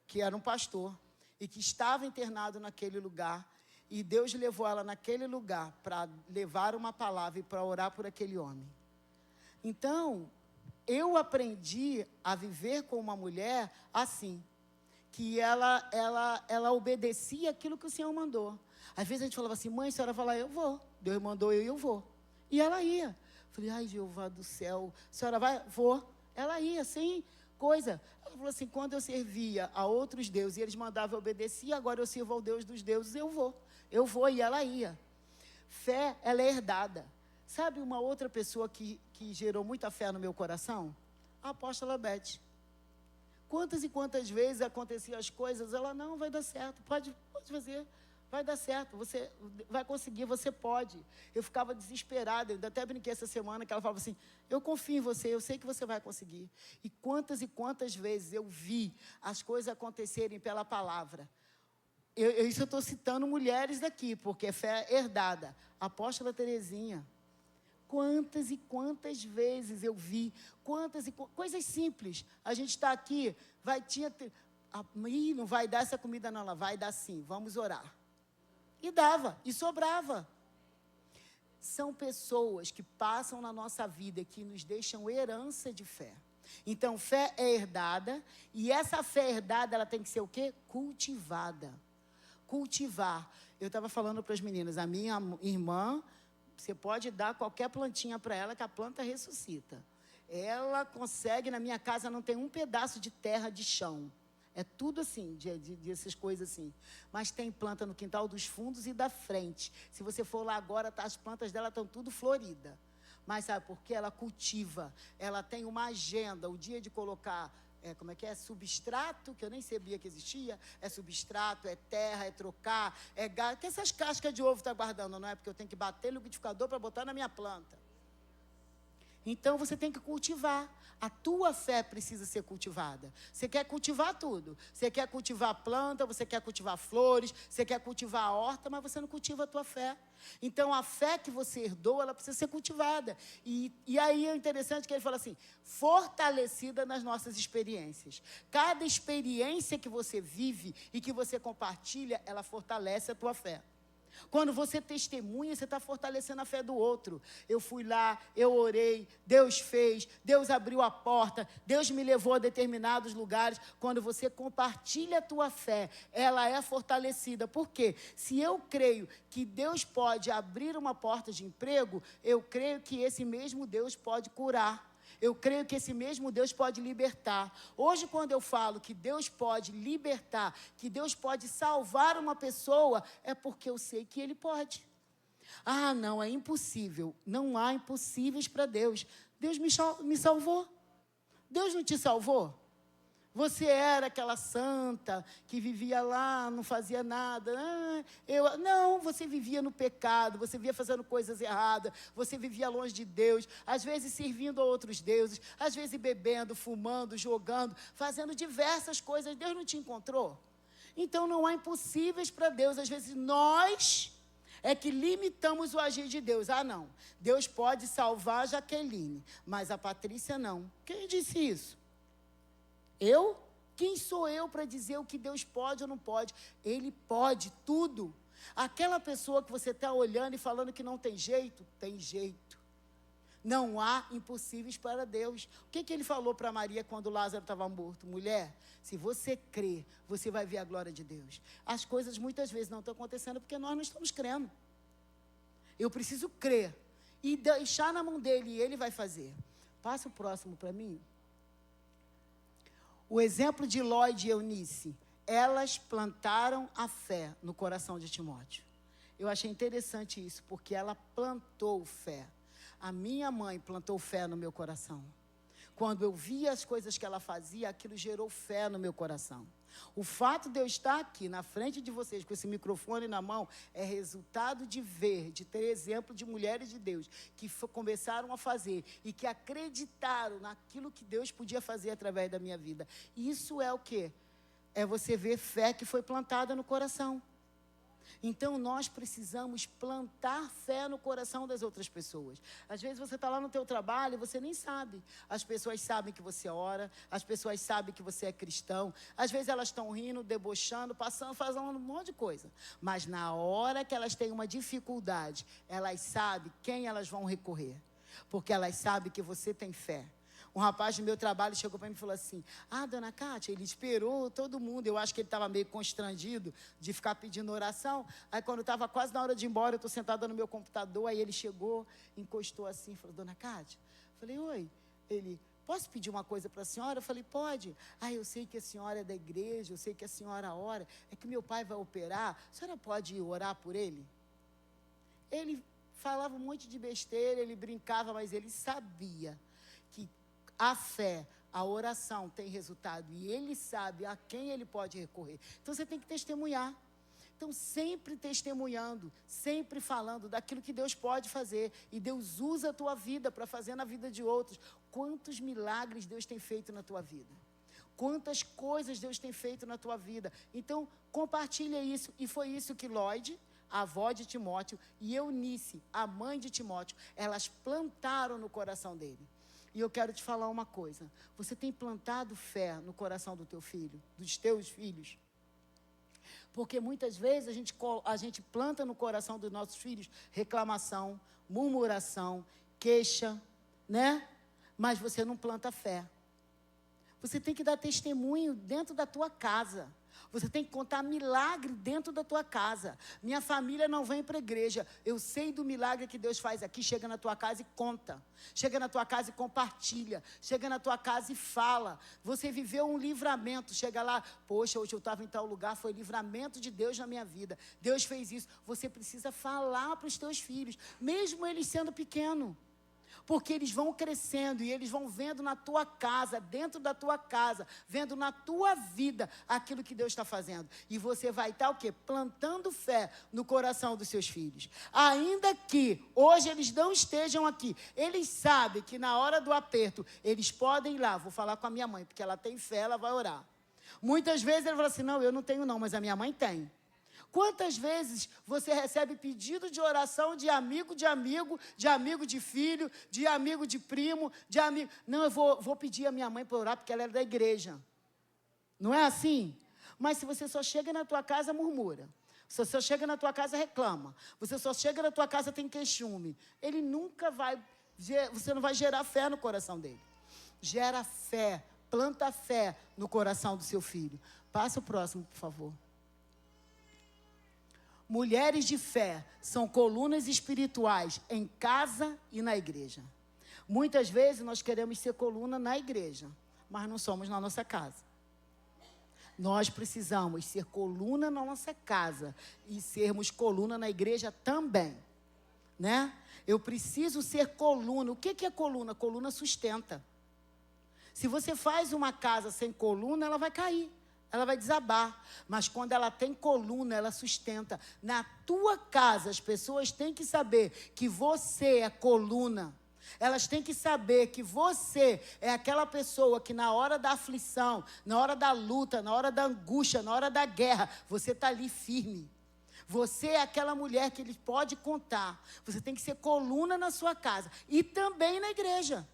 que era um pastor e que estava internado naquele lugar. E Deus levou ela naquele lugar para levar uma palavra e para orar por aquele homem. Então, eu aprendi a viver com uma mulher assim, que ela obedecia aquilo que o Senhor mandou. Às vezes a gente falava assim, mãe, a senhora vai lá, eu vou. Deus mandou eu e eu vou. E ela ia. Falei, ai, Jeová do céu, a senhora vai? Vou. Ela ia, sem coisa. Ela falou assim, quando eu servia a outros deuses e eles mandavam eu obedecer, agora eu sirvo ao Deus dos deuses, eu vou. Eu vou, e ela ia. Fé, ela é herdada. Sabe uma outra pessoa que gerou muita fé no meu coração? A apóstola Beth. Quantas e quantas vezes aconteciam as coisas, ela, não, vai dar certo, pode fazer, vai dar certo, você vai conseguir, você pode. Eu ficava desesperada, eu até brinquei essa semana, que ela falava assim, eu confio em você, eu sei que você vai conseguir. E quantas vezes eu vi as coisas acontecerem pela palavra. Isso eu estou citando mulheres daqui, porque é fé herdada. A apóstola Terezinha. Quantas e quantas vezes eu vi, coisas simples. A gente está aqui, não vai dar essa comida não, ela vai dar sim, vamos orar. E dava, e sobrava. São pessoas que passam na nossa vida, que nos deixam herança de fé. Então, fé é herdada, e essa fé herdada, ela tem que ser o quê? Cultivada. Cultivar. Eu estava falando para as meninas, a minha irmã, você pode dar qualquer plantinha para ela, que a planta ressuscita. Ela consegue, na minha casa não tem um pedaço de terra de chão. É tudo assim, dessas coisas assim. Mas tem planta no quintal dos fundos e da frente. Se você for lá agora, as plantas dela estão tudo floridas. Mas sabe por quê? Ela cultiva. Ela tem uma agenda, o dia de colocar... substrato, que eu nem sabia que existia, é substrato, é terra, é trocar, é gás, que essas cascas de ovo está guardando, não é? Porque eu tenho que bater no liquidificador para botar na minha planta. Então, você tem que cultivar. A tua fé precisa ser cultivada. Você quer cultivar tudo. Você quer cultivar planta, você quer cultivar flores, você quer cultivar a horta, mas você não cultiva a tua fé. Então, a fé que você herdou, ela precisa ser cultivada. E aí é interessante que ele fala assim, fortalecida nas nossas experiências. Cada experiência que você vive e que você compartilha, ela fortalece a tua fé. Quando você testemunha, você está fortalecendo a fé do outro. Eu fui lá, eu orei, Deus fez, Deus abriu a porta, Deus me levou a determinados lugares. Quando você compartilha a tua fé, ela é fortalecida. Por quê? Se eu creio que Deus pode abrir uma porta de emprego, eu creio que esse mesmo Deus pode curar. Eu creio que esse mesmo Deus pode libertar. Hoje, quando eu falo que Deus pode libertar, que Deus pode salvar uma pessoa, é porque eu sei que Ele pode. Ah, não, é impossível. Não há impossíveis para Deus. Deus me salvou. Deus não te salvou? Você era aquela santa que vivia lá, não fazia nada. Não, você vivia no pecado, você vivia fazendo coisas erradas, você vivia longe de Deus, às vezes servindo a outros deuses, às vezes bebendo, fumando, jogando, fazendo diversas coisas. Deus não te encontrou? Então não há impossíveis para Deus. Às vezes nós é que limitamos o agir de Deus. Ah, não, Deus pode salvar a Jaqueline, mas a Patrícia não. Quem disse isso? Eu? Quem sou eu para dizer o que Deus pode ou não pode? Ele pode tudo. Aquela pessoa que você está olhando e falando que não tem jeito, tem jeito. Não há impossíveis para Deus. O que ele falou para Maria quando Lázaro estava morto? Mulher, se você crer, você vai ver a glória de Deus. As coisas muitas vezes não estão acontecendo porque nós não estamos crendo. Eu preciso crer e deixar na mão dele e ele vai fazer. Passa o próximo para mim. O exemplo de Lloyd e Eunice, elas plantaram a fé no coração de Timóteo. Eu achei interessante isso, porque ela plantou fé. A minha mãe plantou fé no meu coração. Quando eu via as coisas que ela fazia, aquilo gerou fé no meu coração. O fato de eu estar aqui na frente de vocês com esse microfone na mão é resultado de ver, de ter exemplo de mulheres de Deus que começaram a fazer e que acreditaram naquilo que Deus podia fazer através da minha vida. Isso é o quê? É você ver fé que foi plantada no coração. Então, nós precisamos plantar fé no coração das outras pessoas. Às vezes, você está lá no teu trabalho e você nem sabe. As pessoas sabem que você ora, as pessoas sabem que você é cristão. Às vezes, elas estão rindo, debochando, passando, fazendo um monte de coisa. Mas, na hora que elas têm uma dificuldade, elas sabem quem elas vão recorrer. Porque elas sabem que você tem fé. Um rapaz do meu trabalho chegou para mim e falou assim, dona Cátia, ele esperou todo mundo. Eu acho que ele estava meio constrangido de ficar pedindo oração. Aí quando estava quase na hora de ir embora, eu estou sentada no meu computador, aí ele chegou, encostou assim, falou, dona Cátia. Falei, oi. Ele, posso pedir uma coisa para a senhora? Eu falei, pode. Eu sei que a senhora é da igreja, eu sei que a senhora ora. É que meu pai vai operar, a senhora pode ir orar por ele? Ele falava um monte de besteira, ele brincava, mas ele sabia que a fé, a oração tem resultado e ele sabe a quem ele pode recorrer. Então, você tem que testemunhar. Então, sempre testemunhando, sempre falando daquilo que Deus pode fazer. E Deus usa a tua vida para fazer na vida de outros. Quantos milagres Deus tem feito na tua vida? Quantas coisas Deus tem feito na tua vida? Então, compartilha isso. E foi isso que Lloyd, a avó de Timóteo, e Eunice, a mãe de Timóteo, elas plantaram no coração dele. E eu quero te falar uma coisa. Você tem plantado fé no coração do teu filho, dos teus filhos? Porque muitas vezes a gente planta no coração dos nossos filhos reclamação, murmuração, queixa, né? Mas você não planta fé. Você tem que dar testemunho dentro da tua casa. Você tem que contar milagre dentro da tua casa. Minha família não vem para a igreja. Eu sei do milagre que Deus faz aqui. Chega na tua casa e conta. Chega na tua casa e compartilha. Chega na tua casa e fala. Você viveu um livramento. Chega lá, poxa, hoje eu estava em tal lugar. Foi livramento de Deus na minha vida. Deus fez isso. Você precisa falar para os teus filhos, mesmo eles sendo pequenos. Porque eles vão crescendo e eles vão vendo na tua casa, dentro da tua casa, vendo na tua vida aquilo que Deus está fazendo. E você vai estar o quê? Plantando fé no coração dos seus filhos. Ainda que hoje eles não estejam aqui, eles sabem que na hora do aperto, eles podem ir lá, vou falar com a minha mãe, porque ela tem fé, ela vai orar. Muitas vezes ele fala assim, não, eu não tenho não, mas a minha mãe tem. Quantas vezes você recebe pedido de oração de amigo de amigo, de amigo de filho, de amigo de primo, de amigo... Não, eu vou pedir a minha mãe para orar porque ela é da igreja. Não é assim? Mas se você só chega na tua casa, murmura. Se você só chega na tua casa, reclama. Você só chega na tua casa, tem queixume. Ele nunca vai... Você não vai gerar fé no coração dele. Gera fé, planta fé no coração do seu filho. Passa o próximo, por favor. Mulheres de fé são colunas espirituais em casa e na igreja. Muitas vezes nós queremos ser coluna na igreja, mas não somos na nossa casa. Nós precisamos ser coluna na nossa casa e sermos coluna na igreja também, né? Eu preciso ser coluna. O que é coluna? Coluna sustenta. Se você faz uma casa sem coluna, ela vai cair. Ela vai desabar, mas quando ela tem coluna, ela sustenta. Na tua casa, as pessoas têm que saber que você é coluna. Elas têm que saber que você é aquela pessoa que na hora da aflição, na hora da luta, na hora da angústia, na hora da guerra, você está ali firme. Você é aquela mulher que ele pode contar. Você tem que ser coluna na sua casa e também na igreja.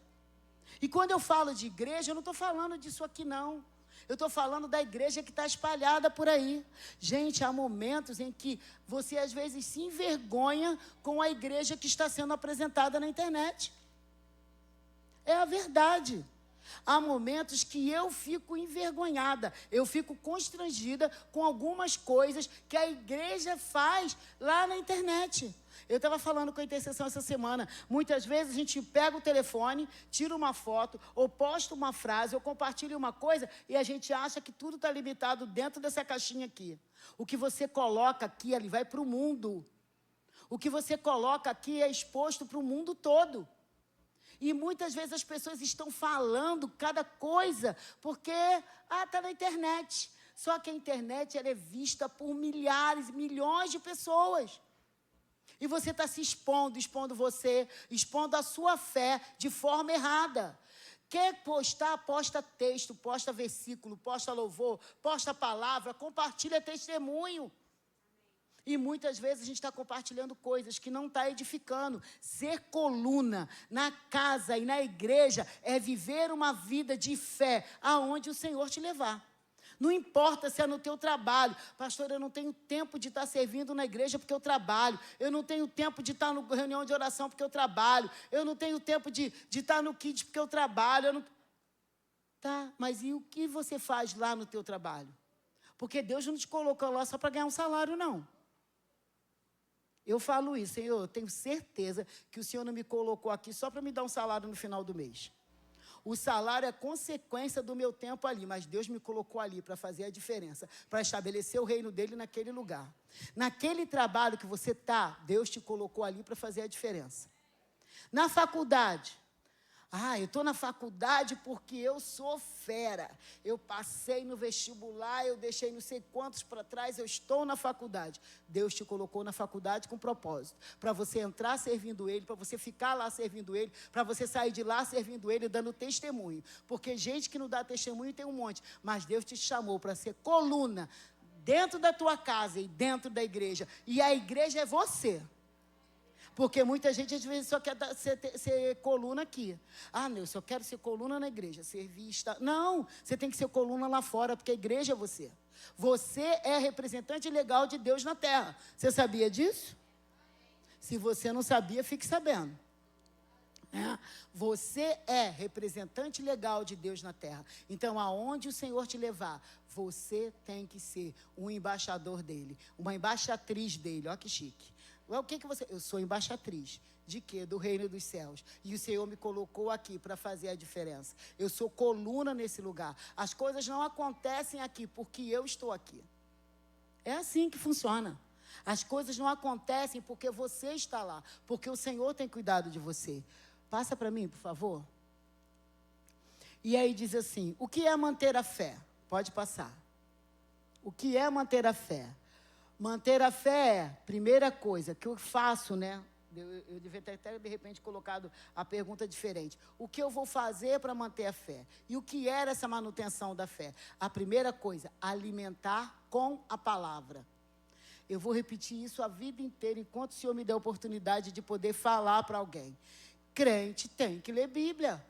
E quando eu falo de igreja, eu não estou falando disso aqui não. Eu estou falando da igreja que está espalhada por aí. Gente, há momentos em que você às vezes se envergonha com a igreja que está sendo apresentada na internet. É a verdade. Há momentos que eu fico envergonhada, eu fico constrangida com algumas coisas que a igreja faz lá na internet. Eu estava falando com a intercessão essa semana. Muitas vezes a gente pega o telefone, tira uma foto, ou posta uma frase, ou compartilha uma coisa, e a gente acha que tudo está limitado dentro dessa caixinha aqui. O que você coloca aqui, ele vai para o mundo. O que você coloca aqui é exposto para o mundo todo. E muitas vezes as pessoas estão falando cada coisa, porque, está na internet. Só que a internet ela é vista por milhares, milhões de pessoas. E você está se expondo você, expondo a sua fé de forma errada. Quer postar, posta texto, posta versículo, posta louvor, posta palavra, compartilha testemunho. E muitas vezes a gente está compartilhando coisas que não está edificando. Ser coluna na casa e na igreja é viver uma vida de fé aonde o Senhor te levar. Não importa se é no teu trabalho. Pastor, eu não tenho tempo de estar servindo na igreja porque eu trabalho. Eu não tenho tempo de estar na reunião de oração porque eu trabalho. Eu não tenho tempo de estar no Kids porque eu trabalho. Tá, mas e o que você faz lá no teu trabalho? Porque Deus não te colocou lá só para ganhar um salário, não. Eu falo isso, Senhor, eu tenho certeza que o Senhor não me colocou aqui só para me dar um salário no final do mês. O salário é consequência do meu tempo ali, mas Deus me colocou ali para fazer a diferença, para estabelecer o reino dele naquele lugar. Naquele trabalho que você está, Deus te colocou ali para fazer a diferença. Na faculdade, eu estou na faculdade porque eu sou fera. Eu passei no vestibular, eu deixei não sei quantos para trás, eu estou na faculdade. Deus te colocou na faculdade com propósito. Para você entrar servindo Ele, para você ficar lá servindo Ele, para você sair de lá servindo Ele, dando testemunho. Porque gente que não dá testemunho tem um monte. Mas Deus te chamou para ser coluna dentro da tua casa e dentro da igreja. E a igreja é você. Porque muita gente, às vezes, só quer ser coluna aqui. Eu só quero ser coluna na igreja, servir, estar... Não, você tem que ser coluna lá fora, porque a igreja é você. Você é representante legal de Deus na terra. Você sabia disso? Se você não sabia, fique sabendo. Você é representante legal de Deus na terra. Então, aonde o Senhor te levar, você tem que ser um embaixador dele, uma embaixatriz dele. Olha que chique. O que você... Eu sou embaixatriz. De quê? Do reino dos céus. E o Senhor me colocou aqui para fazer a diferença. Eu sou coluna nesse lugar. As coisas não acontecem aqui porque eu estou aqui. É assim que funciona. As coisas não acontecem porque você está lá. Porque o Senhor tem cuidado de você. Passa para mim, por favor. E aí diz assim, o que é manter a fé? Pode passar. O que é manter a fé? Manter a fé é, primeira coisa, que eu faço, né? Eu devia ter até, de repente, colocado a pergunta diferente. O que eu vou fazer para manter a fé? E o que era essa manutenção da fé? A primeira coisa, alimentar com a palavra. Eu vou repetir isso a vida inteira, enquanto o Senhor me der a oportunidade de poder falar para alguém. Crente tem que ler Bíblia.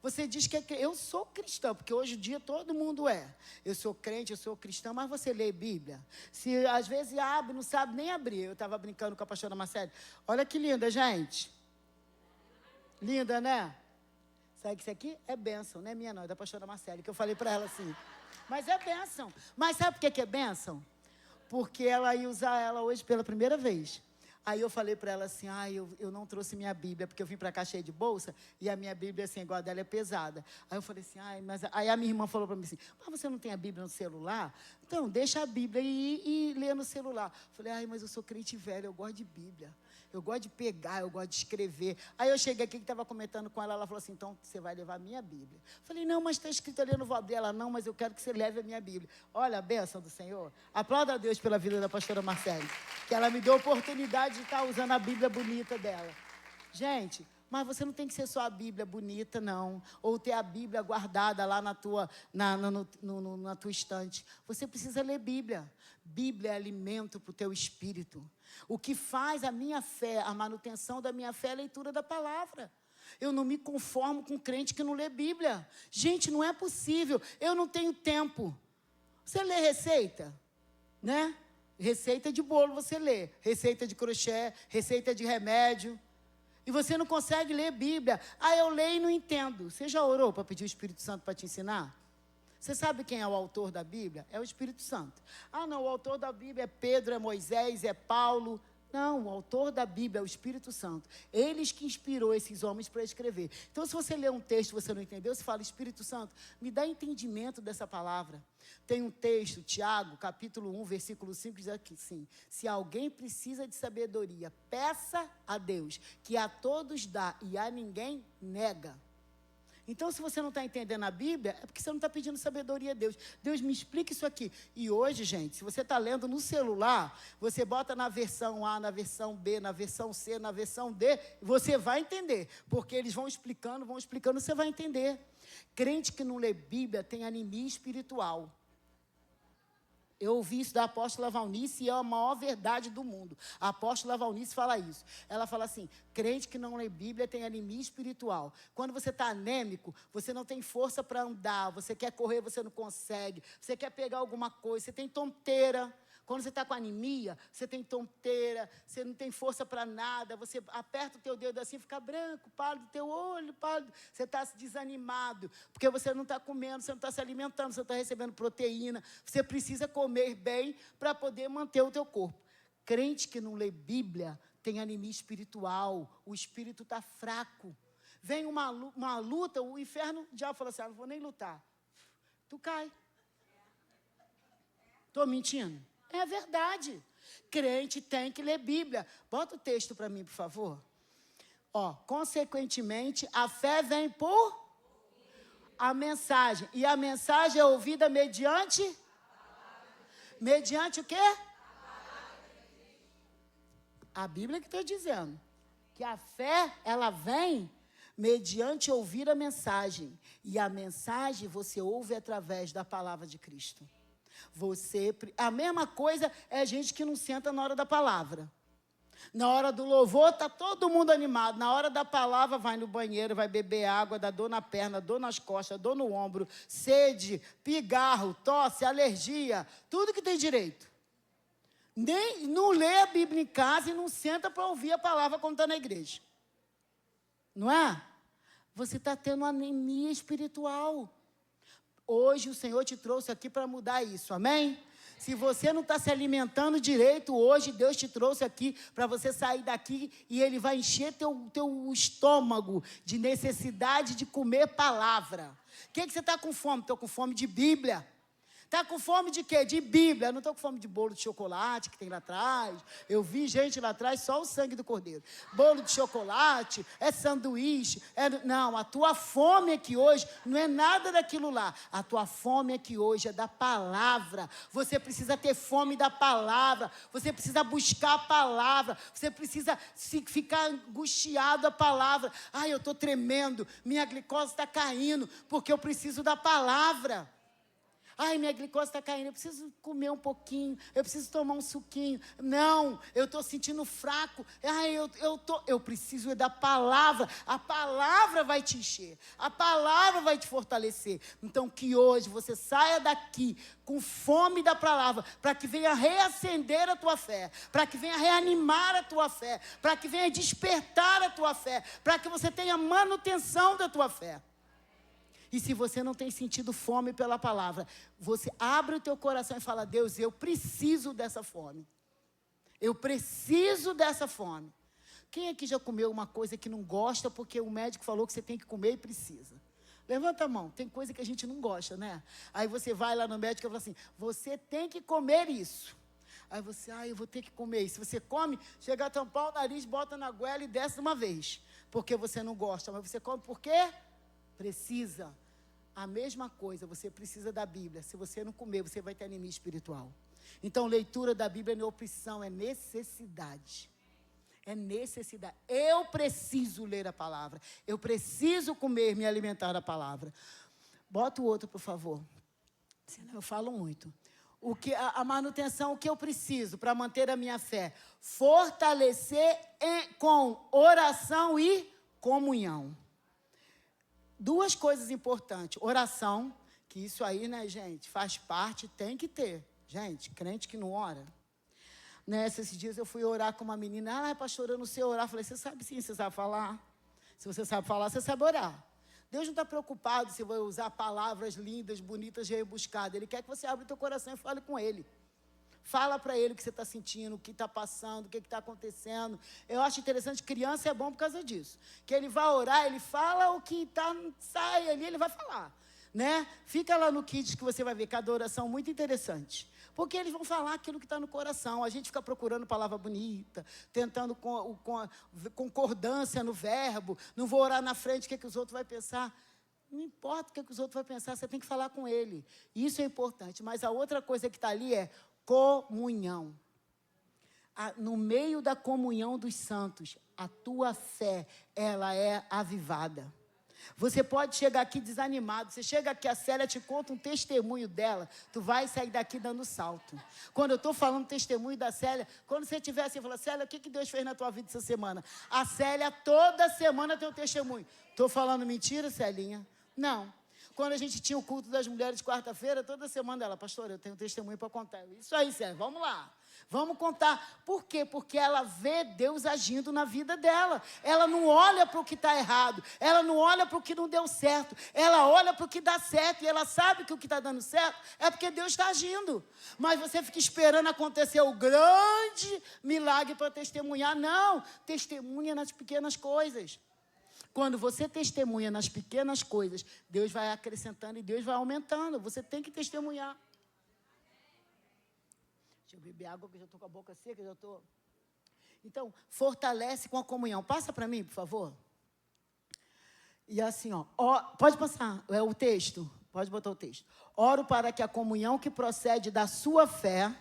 Você diz que eu sou cristão, porque hoje em dia todo mundo é. Eu sou crente, eu sou cristão, mas você lê Bíblia? Se às vezes abre, não sabe nem abrir. Eu estava brincando com a pastora Marcele. Olha que linda, gente. Linda, né? Sabe que isso aqui é bênção, não é minha não, é da pastora Marcele, que eu falei para ela assim. Mas é bênção. Mas sabe por que é bênção? Porque ela ia usar ela hoje pela primeira vez. Aí eu falei para ela assim, eu não trouxe minha Bíblia, porque eu vim para cá cheia de bolsa, e a minha Bíblia, assim, igual a dela, é pesada. Aí eu falei assim, mas... Aí a minha irmã falou para mim assim, mas você não tem a Bíblia no celular? Então, deixa a Bíblia e lê no celular. Eu falei, mas eu sou crente velho, eu gosto de Bíblia. Eu gosto de pegar, eu gosto de escrever. Aí eu cheguei aqui, que estava comentando com ela, ela falou assim, então você vai levar a minha Bíblia. Eu falei, não, mas está escrito ali, eu não vou abrir. Ela, não, mas eu quero que você leve a minha Bíblia. Olha a bênção do Senhor. Aplauda a Deus pela vida da pastora Marcele, que ela me deu a oportunidade de estar usando a Bíblia bonita dela. Gente, mas você não tem que ser só a Bíblia bonita, não. Ou ter a Bíblia guardada lá na tua estante. Você precisa ler Bíblia. Bíblia é alimento para o teu espírito. O que faz a minha fé, a manutenção da minha fé é a leitura da palavra. Eu não me conformo com crente que não lê Bíblia. Gente, não é possível. Eu não tenho tempo. Você lê receita, né? Receita de bolo você lê. Receita de crochê, receita de remédio. E você não consegue ler Bíblia. Eu leio e não entendo. Você já orou para pedir o Espírito Santo para te ensinar? Você sabe quem é o autor da Bíblia? É o Espírito Santo. Não, o autor da Bíblia é Pedro, é Moisés, é Paulo. Não, o autor da Bíblia é o Espírito Santo. Eles que inspirou esses homens para escrever. Então, se você ler um texto e você não entendeu, você fala, Espírito Santo, me dá entendimento dessa palavra. Tem um texto, Tiago, capítulo 1, versículo 5, diz assim, se alguém precisa de sabedoria, peça a Deus, que a todos dá e a ninguém nega. Então, se você não está entendendo a Bíblia, é porque você não está pedindo sabedoria a Deus. Deus, me explica isso aqui. E hoje, gente, se você está lendo no celular, você bota na versão A, na versão B, na versão C, na versão D, você vai entender. Porque eles vão explicando, você vai entender. Crente que não lê Bíblia tem anemia espiritual. Eu ouvi isso da apóstola Valnice e é a maior verdade do mundo. A apóstola Valnice fala isso. Ela fala assim, crente que não lê Bíblia tem anemia espiritual. Quando você está anêmico, você não tem força para andar, você quer correr, você não consegue, você quer pegar alguma coisa, você tem tonteira. Quando você está com anemia, você tem tonteira, você não tem força para nada, você aperta o teu dedo assim, fica branco, pálido, teu olho pálido, você está desanimado, porque você não está comendo, você não está se alimentando, você não está recebendo proteína, você precisa comer bem para poder manter o teu corpo. Crente que não lê Bíblia tem anemia espiritual, o espírito está fraco. Vem uma luta, o inferno, o diabo fala assim, não vou nem lutar. Tu cai. Estou mentindo? É verdade. Crente tem que ler Bíblia. Bota o texto para mim, por favor. Consequentemente, a fé vem por a mensagem. E a mensagem é ouvida mediante? Mediante o quê? A Bíblia que está dizendo. Que a fé, ela vem mediante ouvir a mensagem. E a mensagem você ouve através da palavra de Cristo. A mesma coisa é gente que não senta na hora da palavra. Na hora do louvor está todo mundo animado. Na hora da palavra vai no banheiro, vai beber água, dá dor na perna, dor nas costas, dor no ombro, sede, pigarro, tosse, alergia, tudo que tem direito. Nem não lê a Bíblia em casa e não senta para ouvir a palavra quando está na igreja. Não é? Você está tendo anemia espiritual. Hoje o Senhor te trouxe aqui para mudar isso, amém? Se você não está se alimentando direito, hoje Deus te trouxe aqui para você sair daqui e Ele vai encher teu estômago de necessidade de comer palavra. O que você está com fome? Estou com fome de Bíblia. Está com fome de quê? De Bíblia. Eu não estou com fome de bolo de chocolate que tem lá atrás. Eu vi gente lá atrás, só o sangue do cordeiro. Bolo de chocolate, é sanduíche. Não, a tua fome aqui hoje não é nada daquilo lá. A tua fome aqui hoje é da palavra. Você precisa ter fome da palavra. Você precisa buscar a palavra. Você precisa ficar angustiado a palavra. Ai, eu estou tremendo. Minha glicose está caindo porque eu preciso da palavra. Ai, minha glicose está caindo, eu preciso comer um pouquinho, eu preciso tomar um suquinho. Não, eu estou sentindo fraco. Ai, eu preciso da palavra. A palavra vai te encher, a palavra vai te fortalecer. Então, que hoje você saia daqui com fome da palavra, para que venha reacender a tua fé, para que venha reanimar a tua fé, para que venha despertar a tua fé, para que você tenha manutenção da tua fé. E se você não tem sentido fome pela palavra, você abre o teu coração e fala: Deus, eu preciso dessa fome. Eu preciso dessa fome. Quem aqui já comeu uma coisa que não gosta porque o médico falou que você tem que comer e precisa? Levanta a mão. Tem coisa que a gente não gosta, né? Aí você vai lá no médico e fala assim: você tem que comer isso. Aí você, eu vou ter que comer isso. Você come, chega a tampar o nariz, bota na goela e desce de uma vez. Porque você não gosta. Mas você come por quê? Precisa. A mesma coisa, você precisa da Bíblia. Se você não comer, você vai ter anemia espiritual. Então, leitura da Bíblia não é opção, é necessidade. É necessidade. Eu preciso ler a palavra. Eu preciso comer, me alimentar da palavra. Bota o outro, por favor. Senão eu falo muito. A manutenção, o que eu preciso para manter a minha fé? Fortalecer com oração e comunhão. Duas coisas importantes. Oração, que isso aí, né, gente, faz parte, tem que ter. Gente, crente que não ora. Esses dias eu fui orar com uma menina. Pastor, eu não sei orar. Eu falei: você sabe sim, você sabe falar. Se você sabe falar, você sabe orar. Deus não está preocupado se vai usar palavras lindas, bonitas, rebuscadas. Ele quer que você abra o teu coração e fale com Ele. Fala para Ele o que você está sentindo, o que está passando, o que está acontecendo. Eu acho interessante, criança é bom por causa disso. Que ele vai orar, ele fala o que sai ali, ele vai falar. Né? Fica lá no Kids que você vai ver cada oração muito interessante. Porque eles vão falar aquilo que está no coração. A gente fica procurando palavra bonita, tentando com concordância no verbo. Não vou orar na frente, o que os outros vão pensar. Não importa o que os outros vão pensar, você tem que falar com Ele. Isso é importante. Mas a outra coisa que está ali é comunhão. No meio da comunhão dos santos, a tua fé, ela é avivada. Você pode chegar aqui desanimado. Você chega aqui, a Célia te conta um testemunho dela, tu vai sair daqui dando salto. Quando eu estou falando testemunho da Célia, quando você estiver assim, fala: Célia, o que Deus fez na tua vida essa semana? A Célia toda semana tem um testemunho. Estou falando mentira, Celinha? Não. Quando a gente tinha o culto das mulheres de quarta-feira, toda semana ela: pastor, eu tenho um testemunho para contar. Isso aí, Célia, vamos lá. Vamos contar. Por quê? Porque ela vê Deus agindo na vida dela. Ela não olha para o que está errado. Ela não olha para o que não deu certo. Ela olha para o que dá certo. E ela sabe que o que está dando certo é porque Deus está agindo. Mas você fica esperando acontecer o grande milagre para testemunhar. Não. Testemunha nas pequenas coisas. Quando você testemunha nas pequenas coisas, Deus vai acrescentando e Deus vai aumentando. Você tem que testemunhar. Deixa eu beber água, que eu já estou com a boca seca, já estou... Então, fortalece com a comunhão. Passa para mim, por favor. E assim, pode passar, é o texto. Pode botar o texto. Oro para que a comunhão que procede da sua fé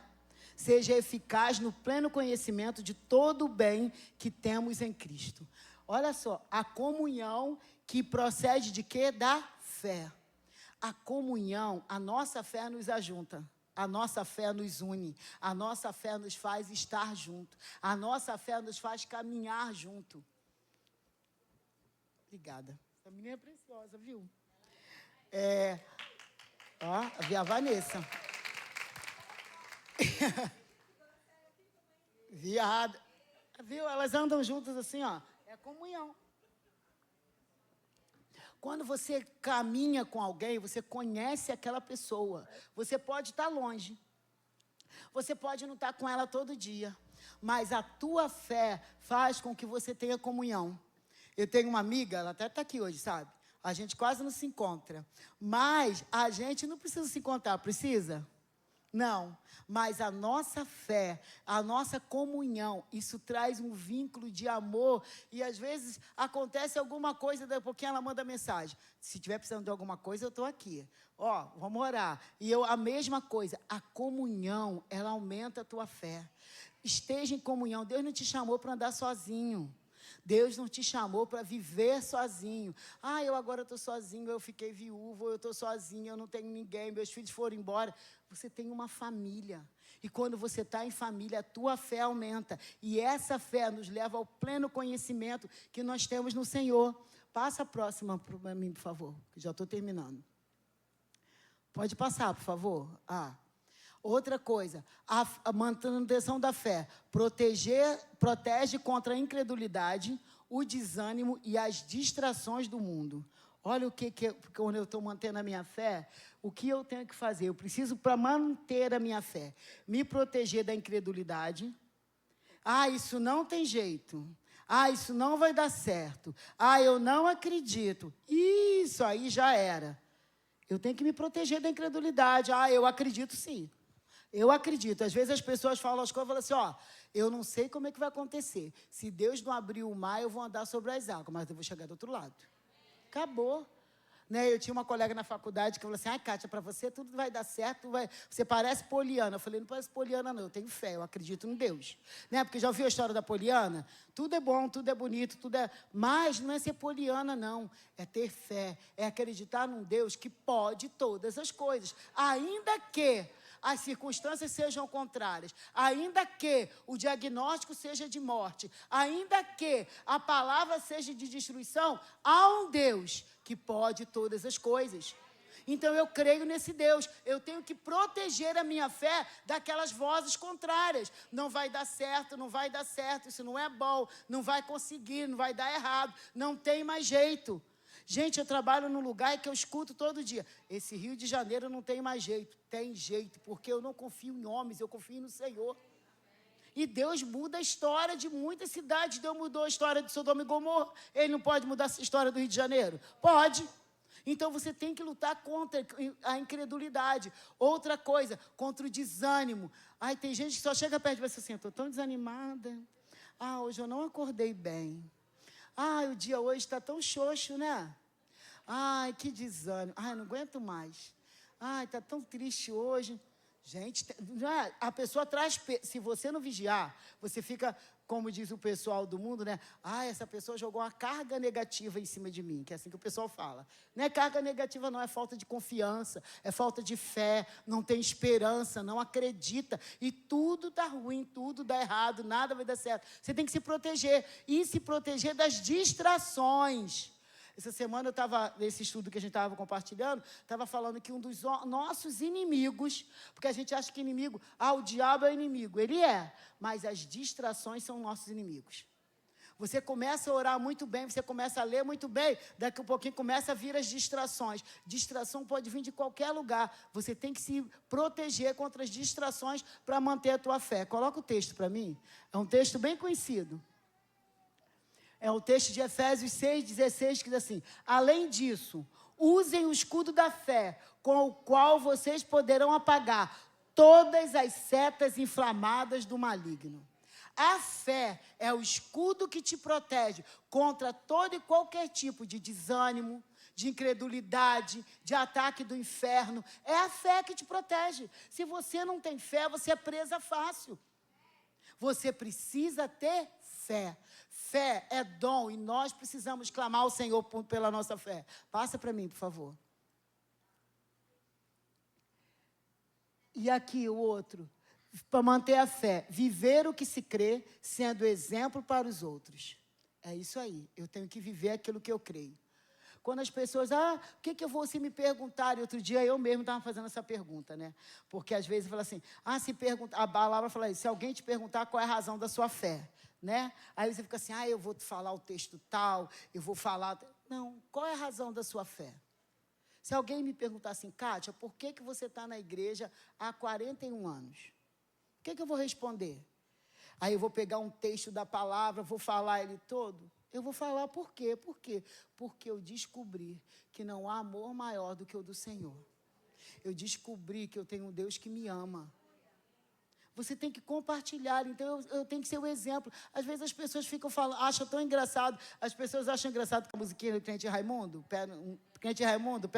seja eficaz no pleno conhecimento de todo o bem que temos em Cristo. Olha só, a comunhão que procede de quê? Da fé. A comunhão, a nossa fé nos ajunta. A nossa fé nos une, a nossa fé nos faz estar junto, a nossa fé nos faz caminhar junto. Obrigada. Essa menina é preciosa, viu? Vi a Vanessa. Viada. Viu? Elas andam juntas assim, é comunhão. Quando você caminha com alguém, você conhece aquela pessoa. Você pode estar longe. Você pode não estar com ela todo dia. Mas a tua fé faz com que você tenha comunhão. Eu tenho uma amiga, ela até está aqui hoje, sabe? A gente quase não se encontra. Mas a gente não precisa se encontrar, precisa? Não, mas a nossa fé, a nossa comunhão, isso traz um vínculo de amor. E às vezes acontece alguma coisa, daqui a pouquinho ela manda mensagem. Se estiver precisando de alguma coisa, eu estou aqui. Ó, vamos orar. E a mesma coisa, a comunhão, ela aumenta a tua fé. Esteja em comunhão. Deus não te chamou para andar sozinho. Deus não te chamou para viver sozinho. Ah, eu agora estou sozinho, eu fiquei viúvo, eu estou sozinho, eu não tenho ninguém, meus filhos foram embora. Você tem uma família. E quando você está em família, a tua fé aumenta. E essa fé nos leva ao pleno conhecimento que nós temos no Senhor. Passa a próxima para mim, por favor, que já estou terminando. Pode passar, por favor. Outra coisa, a manutenção da fé. Protege contra a incredulidade, o desânimo e as distrações do mundo. Olha quando eu estou mantendo a minha fé, o que eu tenho que fazer? Eu preciso, para manter a minha fé, me proteger da incredulidade. Isso não tem jeito. Isso não vai dar certo. Eu não acredito. Isso aí já era. Eu tenho que me proteger da incredulidade. Eu acredito sim. Eu acredito. Às vezes as pessoas falam as coisas e falam assim, eu não sei como é que vai acontecer. Se Deus não abrir o mar, eu vou andar sobre as águas, mas eu vou chegar do outro lado. Acabou. Né? Eu tinha uma colega na faculdade que falou assim, Kátia, para você tudo vai dar certo, você parece Poliana. Eu falei, não parece Poliana não, eu tenho fé, eu acredito em Deus. Né? Porque já ouviu a história da Poliana? Tudo é bom, tudo é bonito, mas não é ser Poliana não, é ter fé, é acreditar num Deus que pode todas as coisas, ainda que as circunstâncias sejam contrárias, ainda que o diagnóstico seja de morte, ainda que a palavra seja de destruição, há um Deus que pode todas as coisas. Então, eu creio nesse Deus. Eu tenho que proteger a minha fé daquelas vozes contrárias. Não vai dar certo, não vai dar certo, isso não é bom, não vai conseguir, não vai dar errado, não tem mais jeito. Gente, eu trabalho num lugar que eu escuto todo dia. Esse Rio de Janeiro não tem mais jeito. Tem jeito, porque eu não confio em homens, eu confio no Senhor. E Deus muda a história de muitas cidades. Deus mudou a história de Sodoma e Gomorra. Ele não pode mudar a história do Rio de Janeiro? Pode. Então, você tem que lutar contra a incredulidade. Outra coisa, contra o desânimo. Tem gente que só chega perto de você assim, estou tão desanimada. Hoje eu não acordei bem. O dia hoje está tão xoxo, né? Que desânimo. Não aguento mais. Está tão triste hoje. Gente, a pessoa traz... Se você não vigiar, você fica, como diz o pessoal do mundo, né? Essa pessoa jogou uma carga negativa em cima de mim, que é assim que o pessoal fala. Não é carga negativa, não. É falta de confiança, é falta de fé, não tem esperança, não acredita. E tudo dá ruim, tudo dá errado, nada vai dar certo. Você tem que se proteger. E se proteger das distrações. Essa semana eu estava, nesse estudo que a gente estava compartilhando, estava falando que um dos nossos inimigos, porque a gente acha que inimigo, o diabo é inimigo. Ele é, mas as distrações são nossos inimigos. Você começa a orar muito bem, você começa a ler muito bem, daqui a pouquinho começa a vir as distrações. Distração pode vir de qualquer lugar. Você tem que se proteger contra as distrações para manter a tua fé. Coloca o texto para mim. É um texto bem conhecido. É o texto de Efésios 6,16, que diz assim, além disso, usem o escudo da fé, com o qual vocês poderão apagar todas as setas inflamadas do maligno. A fé é o escudo que te protege contra todo e qualquer tipo de desânimo, de incredulidade, de ataque do inferno. É a fé que te protege. Se você não tem fé, você é presa fácil. Você precisa ter fé. Fé é dom e nós precisamos clamar ao Senhor pela nossa fé. Passa para mim, por favor. E aqui o outro. Para manter a fé, viver o que se crê, sendo exemplo para os outros. É isso aí. Eu tenho que viver aquilo que eu creio. Quando as pessoas, o que eu vou se me perguntarem? Outro dia eu mesmo estava fazendo essa pergunta, né? Porque às vezes fala assim, se perguntar, a palavra fala isso, se alguém te perguntar qual é a razão da sua fé, né? Aí você fica assim, eu vou te falar o texto tal, eu vou falar... Não, qual é a razão da sua fé? Se alguém me perguntar assim, Kátia, por que você está na igreja há 41 anos? O que eu vou responder? Aí eu vou pegar um texto da palavra, vou falar ele todo? Eu vou falar por quê. Por quê? Porque eu descobri que não há amor maior do que o do Senhor. Eu descobri que eu tenho um Deus que me ama. Você tem que compartilhar, então eu tenho que ser o exemplo. Às vezes as pessoas ficam falando, acham tão engraçado, as pessoas acham engraçado com a musiquinha do Crente Raimundo, pé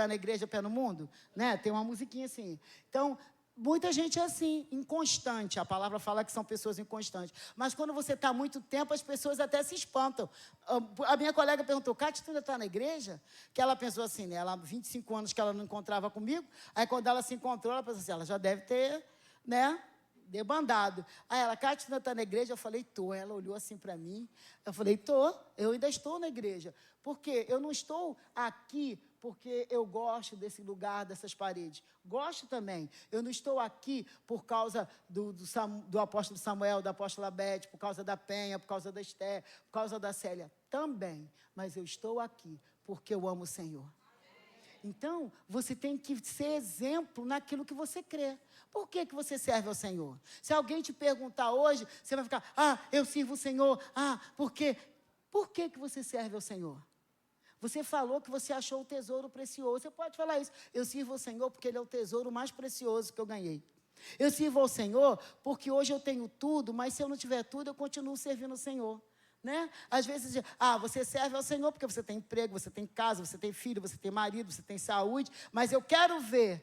na igreja, pé no mundo, né? Tem uma musiquinha assim. Então, muita gente é assim, inconstante. A palavra fala que são pessoas inconstantes. Mas quando você está há muito tempo, as pessoas até se espantam. A minha colega perguntou, Cátia, tu ainda está na igreja? Que ela pensou assim, né? Ela, 25 anos que ela não encontrava comigo, aí quando ela se encontrou, ela pensou assim, ela já deve ter, né, debandado. Aí ela, Cátia, tu ainda está na igreja? Eu falei, tô. Ela olhou assim para mim. Eu falei, tô. Eu ainda estou na igreja. Por quê? Eu não estou aqui porque eu gosto desse lugar, dessas paredes. Gosto também. Eu não estou aqui por causa do apóstolo Samuel, da apóstola Beth, por causa da Penha, por causa da Esté, por causa da Célia. Também. Mas eu estou aqui porque eu amo o Senhor. Então, você tem que ser exemplo naquilo que você crê. Por que você serve ao Senhor? Se alguém te perguntar hoje, você vai ficar, eu sirvo o Senhor, por quê? Por que você serve ao Senhor? Você falou que você achou o tesouro precioso. Você pode falar isso. Eu sirvo ao Senhor porque Ele é o tesouro mais precioso que eu ganhei. Eu sirvo ao Senhor porque hoje eu tenho tudo, mas se eu não tiver tudo, eu continuo servindo o Senhor. Né? Às vezes, você serve ao Senhor porque você tem emprego, você tem casa, você tem filho, você tem marido, você tem saúde, mas eu quero ver.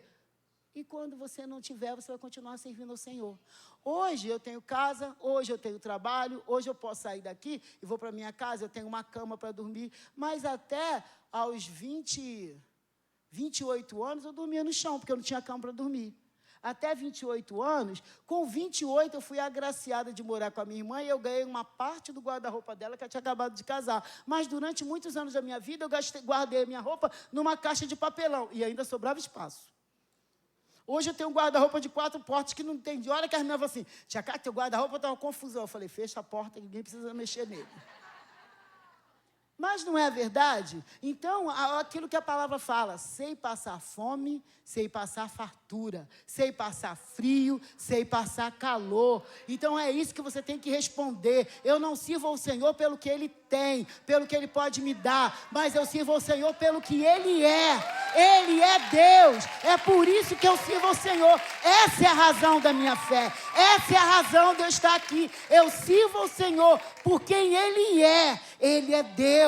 E quando você não tiver, você vai continuar servindo ao Senhor. Hoje eu tenho casa, hoje eu tenho trabalho, hoje eu posso sair daqui e vou para minha casa, eu tenho uma cama para dormir, mas até aos 28 anos eu dormia no chão, porque eu não tinha cama para dormir. Até 28 anos, com 28 eu fui agraciada de morar com a minha irmã e eu ganhei uma parte do guarda-roupa dela que eu tinha acabado de casar. Mas durante muitos anos da minha vida eu guardei a minha roupa numa caixa de papelão e ainda sobrava espaço. Hoje eu tenho um guarda-roupa de 4 portas que não tem. De hora que as minhas falam assim, tia Cátia, teu guarda-roupa está uma confusão. Eu falei, fecha a porta, ninguém precisa mexer nele. Mas não é verdade? Então, aquilo que a palavra fala, sei passar fome, sei passar fartura, sei passar frio, sei passar calor. Então, é isso que você tem que responder. Eu não sirvo ao Senhor pelo que Ele tem, pelo que Ele pode me dar, mas eu sirvo ao Senhor pelo que Ele é. Ele é Deus. É por isso que eu sirvo ao Senhor. Essa é a razão da minha fé. Essa é a razão de eu estar aqui. Eu sirvo ao Senhor por quem Ele é. Ele é Deus.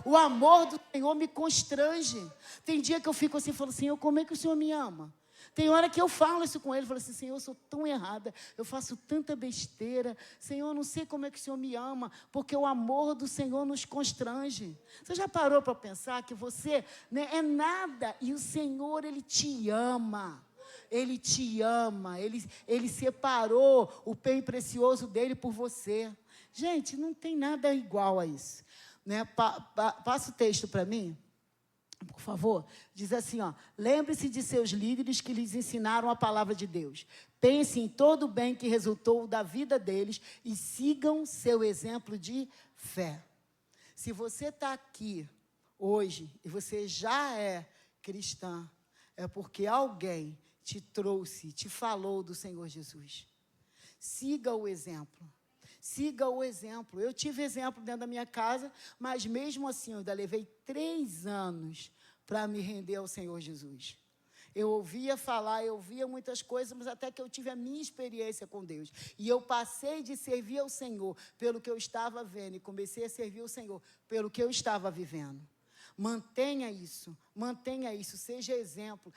O amor do Senhor me constrange. Tem dia que eu fico assim, falo, Senhor, como é que o Senhor me ama? Tem hora que eu falo isso com Ele, falo assim, Senhor, eu sou tão errada, eu faço tanta besteira. Senhor, eu não sei como é que o Senhor me ama, porque o amor do Senhor nos constrange. Você já parou para pensar que você, né, é nada e o Senhor, Ele te ama. Ele te ama, Ele separou o bem precioso dEle por você. Gente, não tem nada igual a isso. Né? Passa o texto para mim, por favor. Diz assim, lembre-se de seus líderes que lhes ensinaram a palavra de Deus. Pense em todo o bem que resultou da vida deles e sigam seu exemplo de fé. Se você está aqui hoje e você já é cristã, é porque alguém te trouxe, te falou do Senhor Jesus. Siga o exemplo. Siga o exemplo. Eu tive exemplo dentro da minha casa, mas mesmo assim eu ainda levei 3 anos para me render ao Senhor Jesus. Eu ouvia falar, eu ouvia muitas coisas, mas até que eu tive a minha experiência com Deus. E eu passei de servir ao Senhor pelo que eu estava vendo e comecei a servir ao Senhor pelo que eu estava vivendo. Mantenha isso, seja exemplo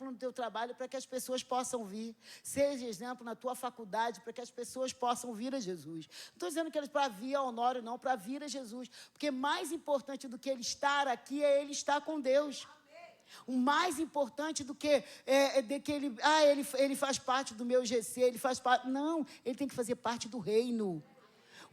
no teu trabalho para que as pessoas possam vir, seja exemplo na tua faculdade para que as pessoas possam vir a Jesus. Não estou dizendo que eles para vir a Honório, não, para vir a Jesus, porque mais importante do que ele estar aqui é ele estar com Deus. O mais importante do que ele faz parte do meu GC, ele faz parte, não, ele tem que fazer parte do reino.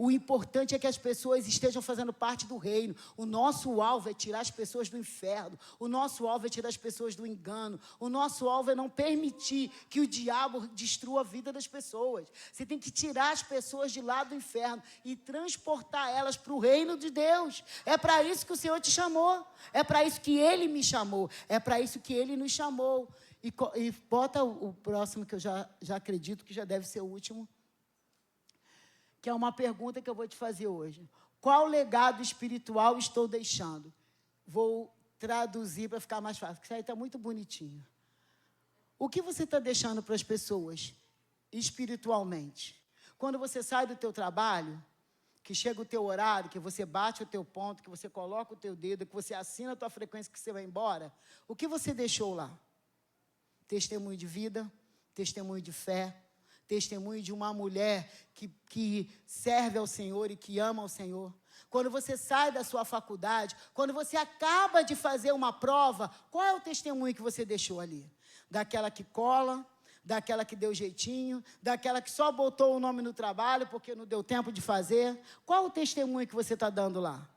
O importante é que as pessoas estejam fazendo parte do reino. O nosso alvo é tirar as pessoas do inferno. O nosso alvo é tirar as pessoas do engano. O nosso alvo é não permitir que o diabo destrua a vida das pessoas. Você tem que tirar as pessoas de lá do inferno e transportar elas para o reino de Deus. É para isso que o Senhor te chamou. É para isso que Ele me chamou. É para isso que Ele nos chamou. E bota o próximo, que eu já acredito que já deve ser o último. Que é uma pergunta que eu vou te fazer hoje. Qual legado espiritual estou deixando? Vou traduzir para ficar mais fácil, porque isso aí está muito bonitinho. O que você está deixando para as pessoas espiritualmente? Quando você sai do teu trabalho, que chega o teu horário, que você bate o teu ponto, que você coloca o teu dedo, que você assina a tua frequência, que você vai embora, o que você deixou lá? Testemunho de vida, testemunho de fé, testemunho de uma mulher que serve ao Senhor e que ama ao Senhor. Quando você sai da sua faculdade, quando você acaba de fazer uma prova, qual é o testemunho que você deixou ali? Daquela que cola, daquela que deu jeitinho, daquela que só botou o nome no trabalho porque não deu tempo de fazer. Qual o testemunho que você está dando lá?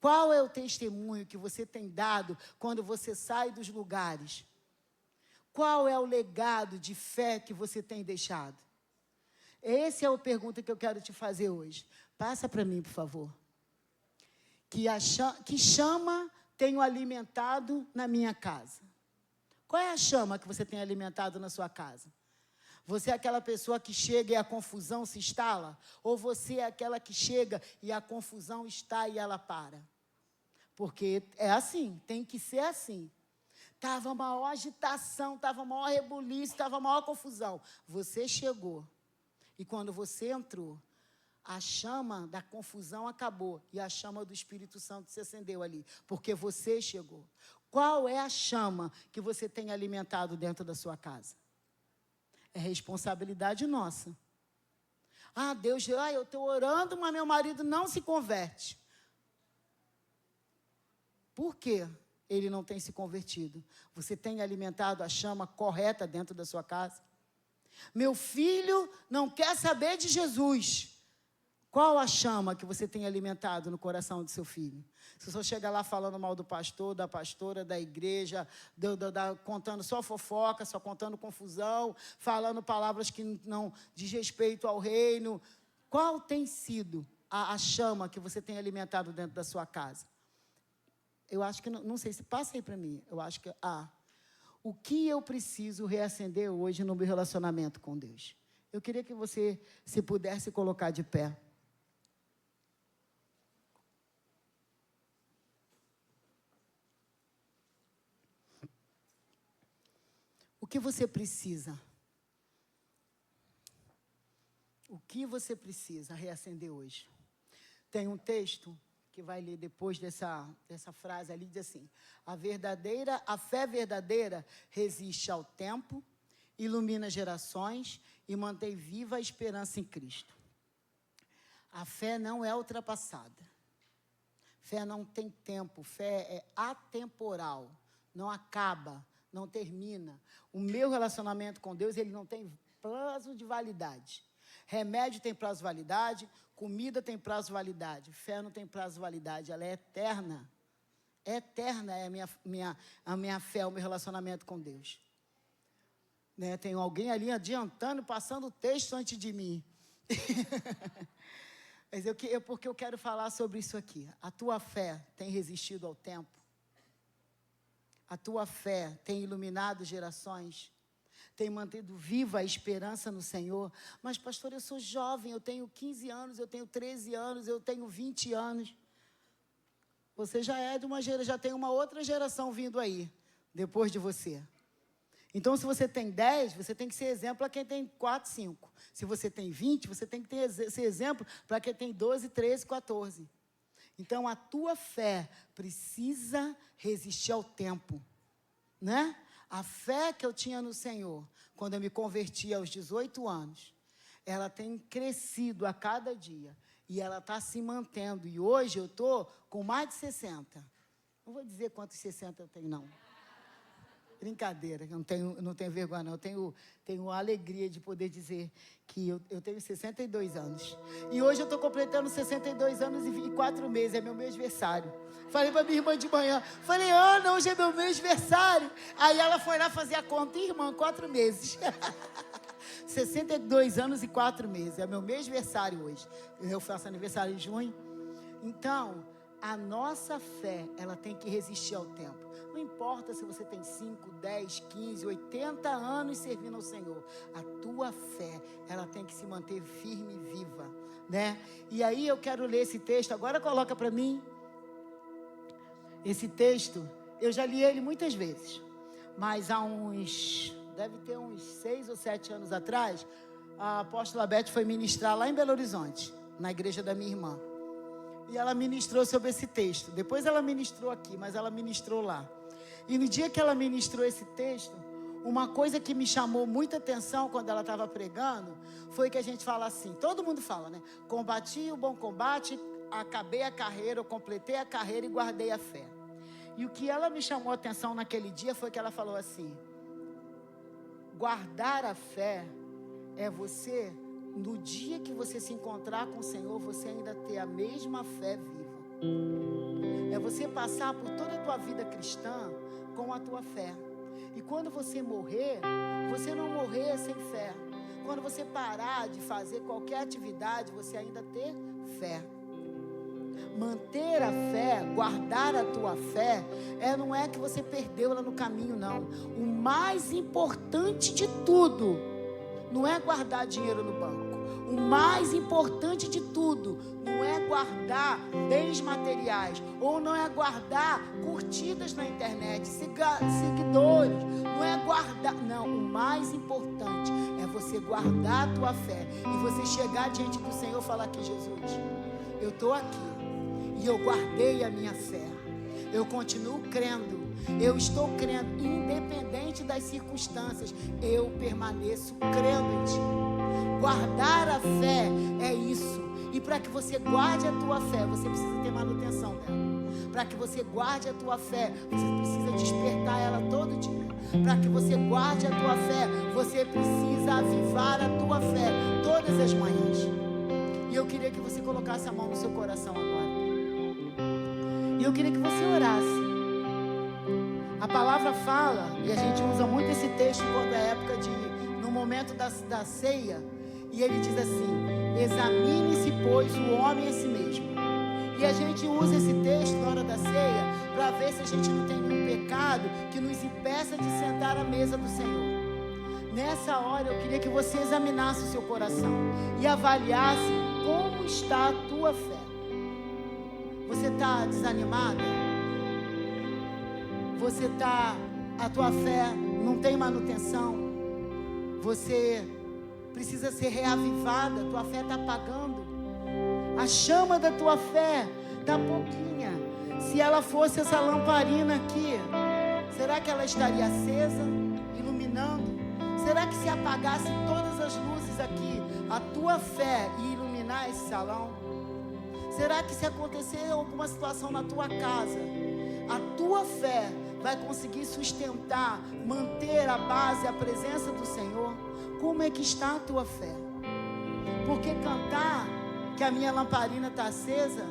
Qual é o testemunho que você tem dado quando você sai dos lugares? Qual é o legado de fé que você tem deixado? Essa é a pergunta que eu quero te fazer hoje. Passa para mim, por favor. Que chama tenho alimentado na minha casa? Qual é a chama que você tem alimentado na sua casa? Você é aquela pessoa que chega e a confusão se instala? Ou você é aquela que chega e a confusão está e ela para? Porque é assim, tem que ser assim. Estava maior agitação, estava maior rebuliço, estava maior confusão. Você chegou. E quando você entrou, a chama da confusão acabou. E a chama do Espírito Santo se acendeu ali. Porque você chegou. Qual é a chama que você tem alimentado dentro da sua casa? É responsabilidade nossa. Deus, eu estou orando, mas meu marido não se converte. Por quê? Ele não tem se convertido. Você tem alimentado a chama correta dentro da sua casa? Meu filho não quer saber de Jesus. Qual a chama que você tem alimentado no coração do seu filho? Se você chega lá falando mal do pastor, da pastora, da igreja, contando só fofoca, só contando confusão, falando palavras que não diz respeito ao reino, qual tem sido a chama que você tem alimentado dentro da sua casa? Eu acho que, não sei se passa aí para mim, eu acho que, o que eu preciso reacender hoje no meu relacionamento com Deus? Eu queria que você, se pudesse, colocar de pé. O que você precisa? O que você precisa reacender hoje? Tem um texto que vai ler depois dessa frase ali, diz assim: a fé verdadeira resiste ao tempo, ilumina gerações e mantém viva a esperança em Cristo. A fé não é ultrapassada. Fé não tem tempo, fé é atemporal, não acaba, não termina. O meu relacionamento com Deus, ele não tem prazo de validade. Remédio tem prazo de validade, comida tem prazo de validade, fé não tem prazo de validade, ela é eterna. Eterna é a minha fé, o meu relacionamento com Deus. Né? Tem alguém ali adiantando, passando o texto antes de mim. Mas porque eu quero falar sobre isso aqui. A tua fé tem resistido ao tempo? A tua fé tem iluminado gerações? Tem mantido viva a esperança no Senhor? Mas, pastor, eu sou jovem, eu tenho 15 anos, eu tenho 13 anos, eu tenho 20 anos. Você já é de uma geração, já tem uma outra geração vindo aí, depois de você. Então, se você tem 10, você tem que ser exemplo para quem tem 4, 5. Se você tem 20, você tem que ser exemplo para quem tem 12, 13, 14. Então, a tua fé precisa resistir ao tempo, né? A fé que eu tinha no Senhor, quando eu me converti aos 18 anos, ela tem crescido a cada dia. E ela está se mantendo. E hoje eu estou com mais de 60. Não vou dizer quantos 60 eu tenho, não. Brincadeira, eu não tenho vergonha, não. Eu tenho a alegria de poder dizer que eu tenho 62 anos. E hoje eu estou completando 62 anos e 4 meses, é meu aniversário. Falei para minha irmã de manhã, falei, Ana, hoje é meu aniversário. Aí ela foi lá fazer a conta, irmã, 4 meses. 62 anos e 4 meses, é meu aniversário hoje. Eu faço aniversário em junho. Então, a nossa fé, ela tem que resistir ao tempo. Não importa se você tem 5, 10, 15, 80 anos servindo ao Senhor. A tua fé, ela tem que se manter firme e viva. né? E aí eu quero ler esse texto. Agora coloca para mim. Esse texto, eu já li ele muitas vezes. Mas deve ter uns 6 ou 7 anos atrás, a apóstola Beth foi ministrar lá em Belo Horizonte, na igreja da minha irmã. E ela ministrou sobre esse texto. Depois ela ministrou aqui, mas ela ministrou lá. E no dia que ela ministrou esse texto, uma coisa que me chamou muita atenção quando ela estava pregando, foi que a gente fala assim, todo mundo fala, né? Combati o bom combate, acabei a carreira, eu completei a carreira e guardei a fé. E o que ela me chamou a atenção naquele dia foi que ela falou assim, guardar a fé é você, no dia que você se encontrar com o Senhor, você ainda ter a mesma fé viva. É você passar por toda a tua vida cristã com a tua fé. E quando você morrer, você não morrer sem fé. Quando você parar de fazer qualquer atividade, você ainda ter fé. Manter a fé, guardar a tua fé, não é que você perdeu ela no caminho, não. O mais importante de tudo, não é guardar dinheiro no banco. O mais importante de tudo, não é guardar bens materiais, ou não é guardar curtidas na internet, seguidores, não é guardar, não, o mais importante é você guardar a tua fé, e você chegar diante do Senhor e falar aqui, Jesus, eu estou aqui, e eu guardei a minha fé, eu continuo crendo, eu estou crendo, independente das circunstâncias, eu permaneço crendo em Ti. Guardar a fé é isso. E para que você guarde a tua fé, você precisa ter manutenção dela. Para que você guarde a tua fé, você precisa despertar ela todo dia. Para que você guarde a tua fé, você precisa avivar a tua fé todas as manhãs. E eu queria que você colocasse a mão no seu coração agora. E eu queria que você orasse. A palavra fala, e a gente usa muito esse texto quando é época no momento da ceia, e ele diz assim, examine-se, pois, o homem a si mesmo. E a gente usa esse texto na hora da ceia, para ver se a gente não tem nenhum pecado que nos impeça de sentar à mesa do Senhor. Nessa hora eu queria que você examinasse o seu coração, e avaliasse como está a tua fé. Você está desanimada? A tua fé não tem manutenção? Você precisa ser reavivada, tua fé está apagando. A chama da tua fé está pouquinha. Se ela fosse essa lamparina aqui, será que ela estaria acesa, iluminando? Será que se apagasse todas as luzes aqui, a tua fé ia iluminar esse salão? Será que se acontecer alguma situação na tua casa, a tua fé vai conseguir sustentar, manter a base, a presença do Senhor? Como é que está a tua fé? Porque cantar que a minha lamparina está acesa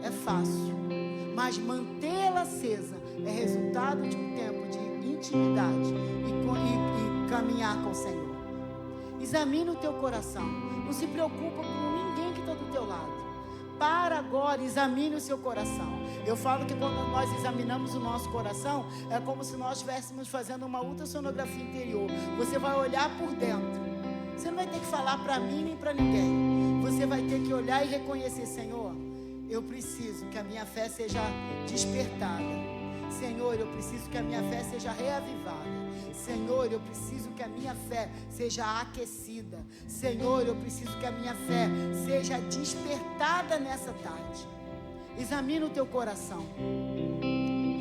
é fácil, mas mantê-la acesa é resultado de um tempo de intimidade e caminhar com o Senhor. Examine o teu coração, não se preocupa com ninguém que está do teu lado. Para agora, examine o seu coração. Eu falo que quando nós examinamos o nosso coração, é como se nós estivéssemos fazendo uma ultrassonografia interior. Você vai olhar por dentro. Você não vai ter que falar para mim nem para ninguém. Você vai ter que olhar e reconhecer, Senhor, eu preciso que a minha fé seja despertada. Senhor, eu preciso que a minha fé seja reavivada. Senhor, eu preciso que a minha fé seja aquecida. Senhor, eu preciso que a minha fé seja despertada nessa tarde. Examina o teu coração.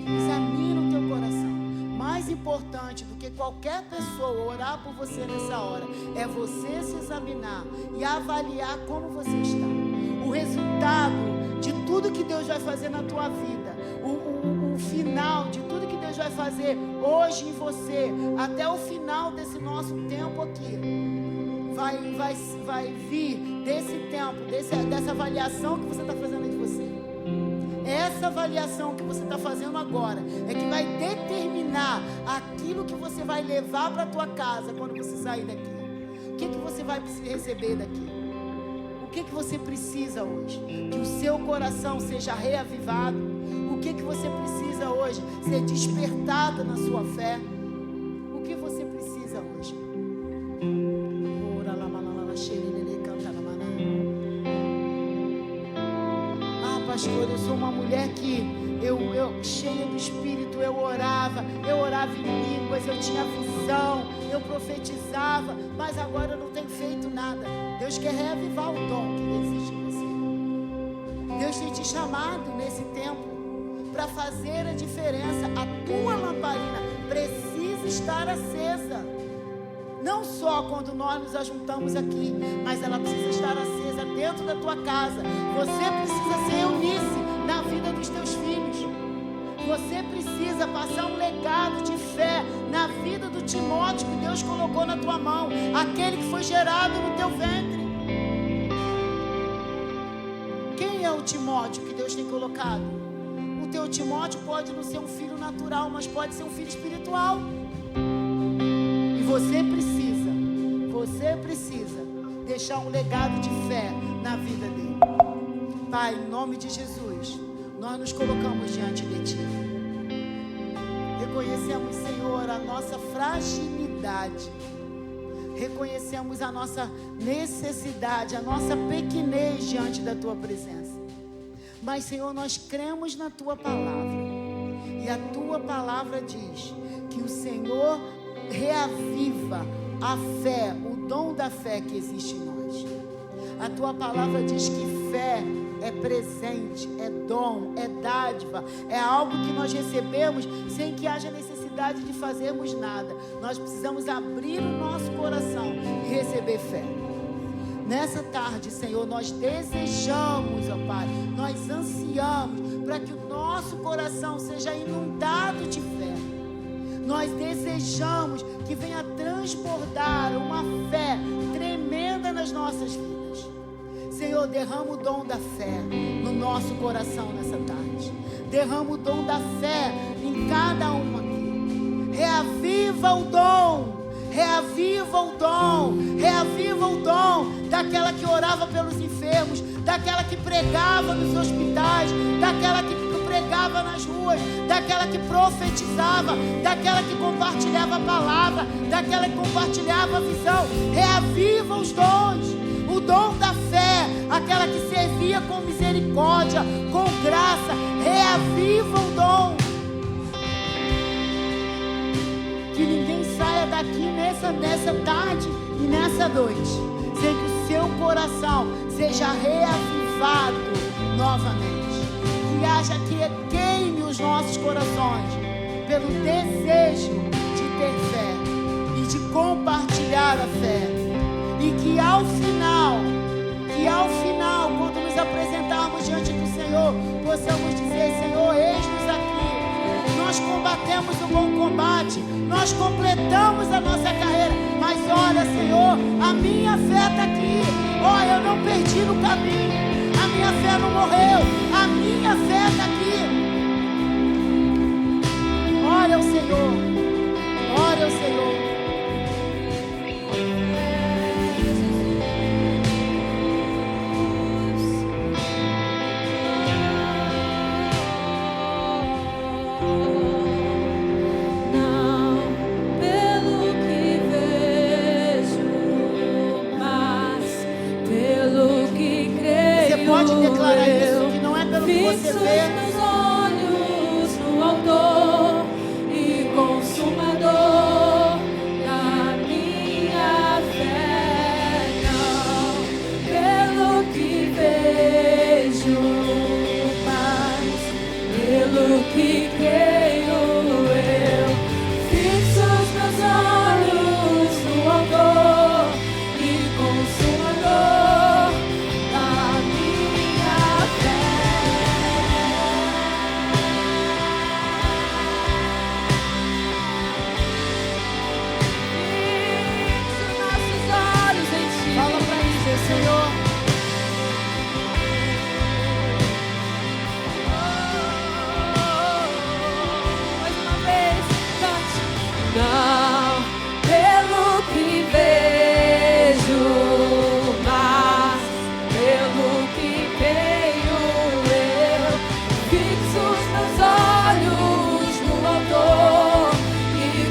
Examina o teu coração. Mais importante do que qualquer pessoa orar por você nessa hora é você se examinar e avaliar como você está. O resultado de tudo que Deus vai fazer na tua vida, o final de tudo que Deus vai fazer hoje em você, até o final desse nosso tempo aqui, vai vir desse tempo, dessa avaliação que você está fazendo de você. Essa avaliação que você está fazendo agora é que vai determinar aquilo que você vai levar para a tua casa quando você sair daqui. O que você vai receber daqui? O que você precisa hoje? Que o seu coração seja reavivado. O que você precisa hoje? Ser despertado na sua fé. O que você precisa hoje? pastor, eu sou uma mulher que eu cheia do Espírito, eu orava em línguas, eu tinha visão, eu profetizava, mas agora eu não tenho feito nada. Deus quer reavivar o dom que existe em você. Deus tem te chamado nesse tempo para fazer a diferença. A tua lamparina precisa estar acesa. Não só quando nós nos ajuntamos aqui, mas ela precisa estar acesa dentro da tua casa. Você precisa ser Eunice na vida dos teus filhos. Você precisa passar um legado de fé na vida do Timóteo que Deus colocou na tua mão, aquele que foi gerado no teu ventre. Quem é o Timóteo que Deus tem colocado? O teu Timóteo pode não ser um filho natural, mas pode ser um filho espiritual. E você precisa deixar um legado de fé na vida dele. Pai, em nome de Jesus, nós nos colocamos diante de Ti. Reconhecemos, Senhor, a nossa fragilidade. Reconhecemos a nossa necessidade, a nossa pequenez diante da Tua presença. Mas, Senhor, nós cremos na Tua palavra. E a Tua palavra diz que o Senhor reaviva a fé, o dom da fé que existe em nós. A Tua palavra diz que fé é presente, é dom, é dádiva, é algo que nós recebemos sem que haja necessidade de fazermos nada. Nós precisamos abrir o nosso coração e receber fé. Nessa tarde, Senhor, nós desejamos, ó Pai, nós ansiamos para que o nosso coração seja inundado de fé. Nós desejamos que venha transbordar uma fé tremenda nas nossas vidas. Senhor, derrama o dom da fé no nosso coração nessa tarde. Derrama o dom da fé em cada um aqui. Reaviva o dom. Reaviva o dom. Reaviva o dom daquela que orava pelos enfermos, daquela que pregava nos hospitais, daquela que pregava nas ruas, daquela que profetizava, daquela que compartilhava a palavra, daquela que compartilhava a visão. Reaviva os dons. O dom da fé, aquela que servia com misericórdia, com graça. Reaviva o dom. Que ninguém saia daqui nessa tarde e nessa noite sem que o seu coração seja reavivado novamente. Que haja que queime os nossos corações pelo desejo de ter fé e de compartilhar a fé. E que ao final, quando nos apresentarmos diante do Senhor, possamos dizer: Senhor, eis-nos aqui. Nós combatemos o bom combate, nós completamos a nossa carreira. Mas olha, Senhor, a minha fé está aqui. Olha, eu não perdi no caminho. A minha fé não morreu. A minha fé está aqui. Olha o Senhor. Olha o Senhor.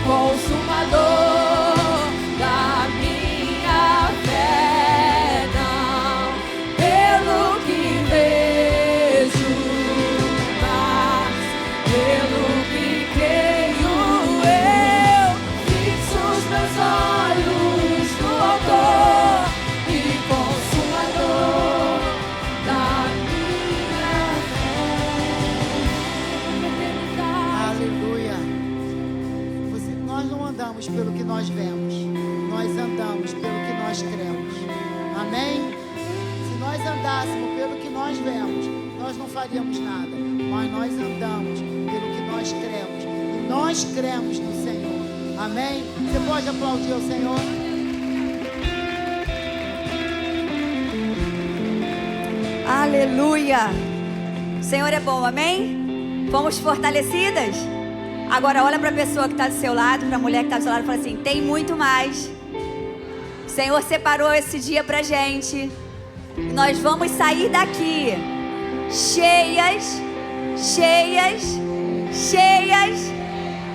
Consumador da minha fé, não Amém? Se nós andássemos pelo que nós vemos, nós não faríamos nada. Mas nós andamos pelo que nós cremos. E nós cremos no Senhor. Amém? Você pode aplaudir o Senhor? Aleluia! O Senhor é bom, amém? Fomos fortalecidas? Agora olha para a pessoa que está do seu lado, para a mulher que está do seu lado e fala assim: tem muito mais. O Senhor separou esse dia para a gente. E nós vamos sair daqui cheias, cheias, cheias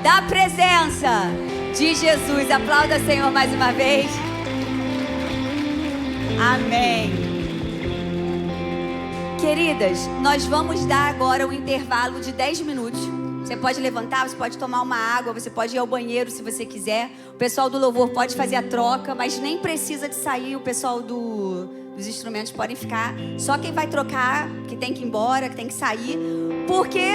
da presença de Jesus. Aplauda o Senhor mais uma vez. Amém. Queridas, nós vamos dar agora um intervalo de 10 minutos. Você pode levantar, você pode tomar uma água, você pode ir ao banheiro se você quiser. O pessoal do louvor pode fazer a troca, mas nem precisa de sair. O pessoal dos instrumentos podem ficar. Só quem vai trocar, que tem que ir embora, que tem que sair. Porque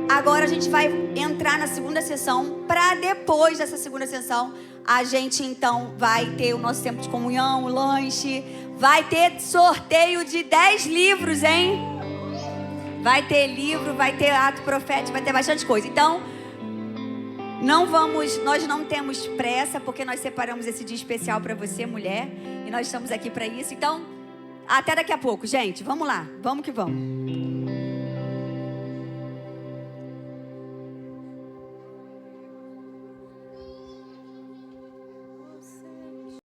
agora a gente vai entrar na segunda sessão. Para depois dessa segunda sessão, a gente então vai ter o nosso tempo de comunhão, o lanche. Vai ter sorteio de 10 livros, hein? Vai ter livro, vai ter ato profético, vai ter bastante coisa. Então, nós não temos pressa, porque nós separamos esse dia especial para você, mulher. E nós estamos aqui para isso. Então, até daqui a pouco, gente. Vamos lá, vamos que vamos.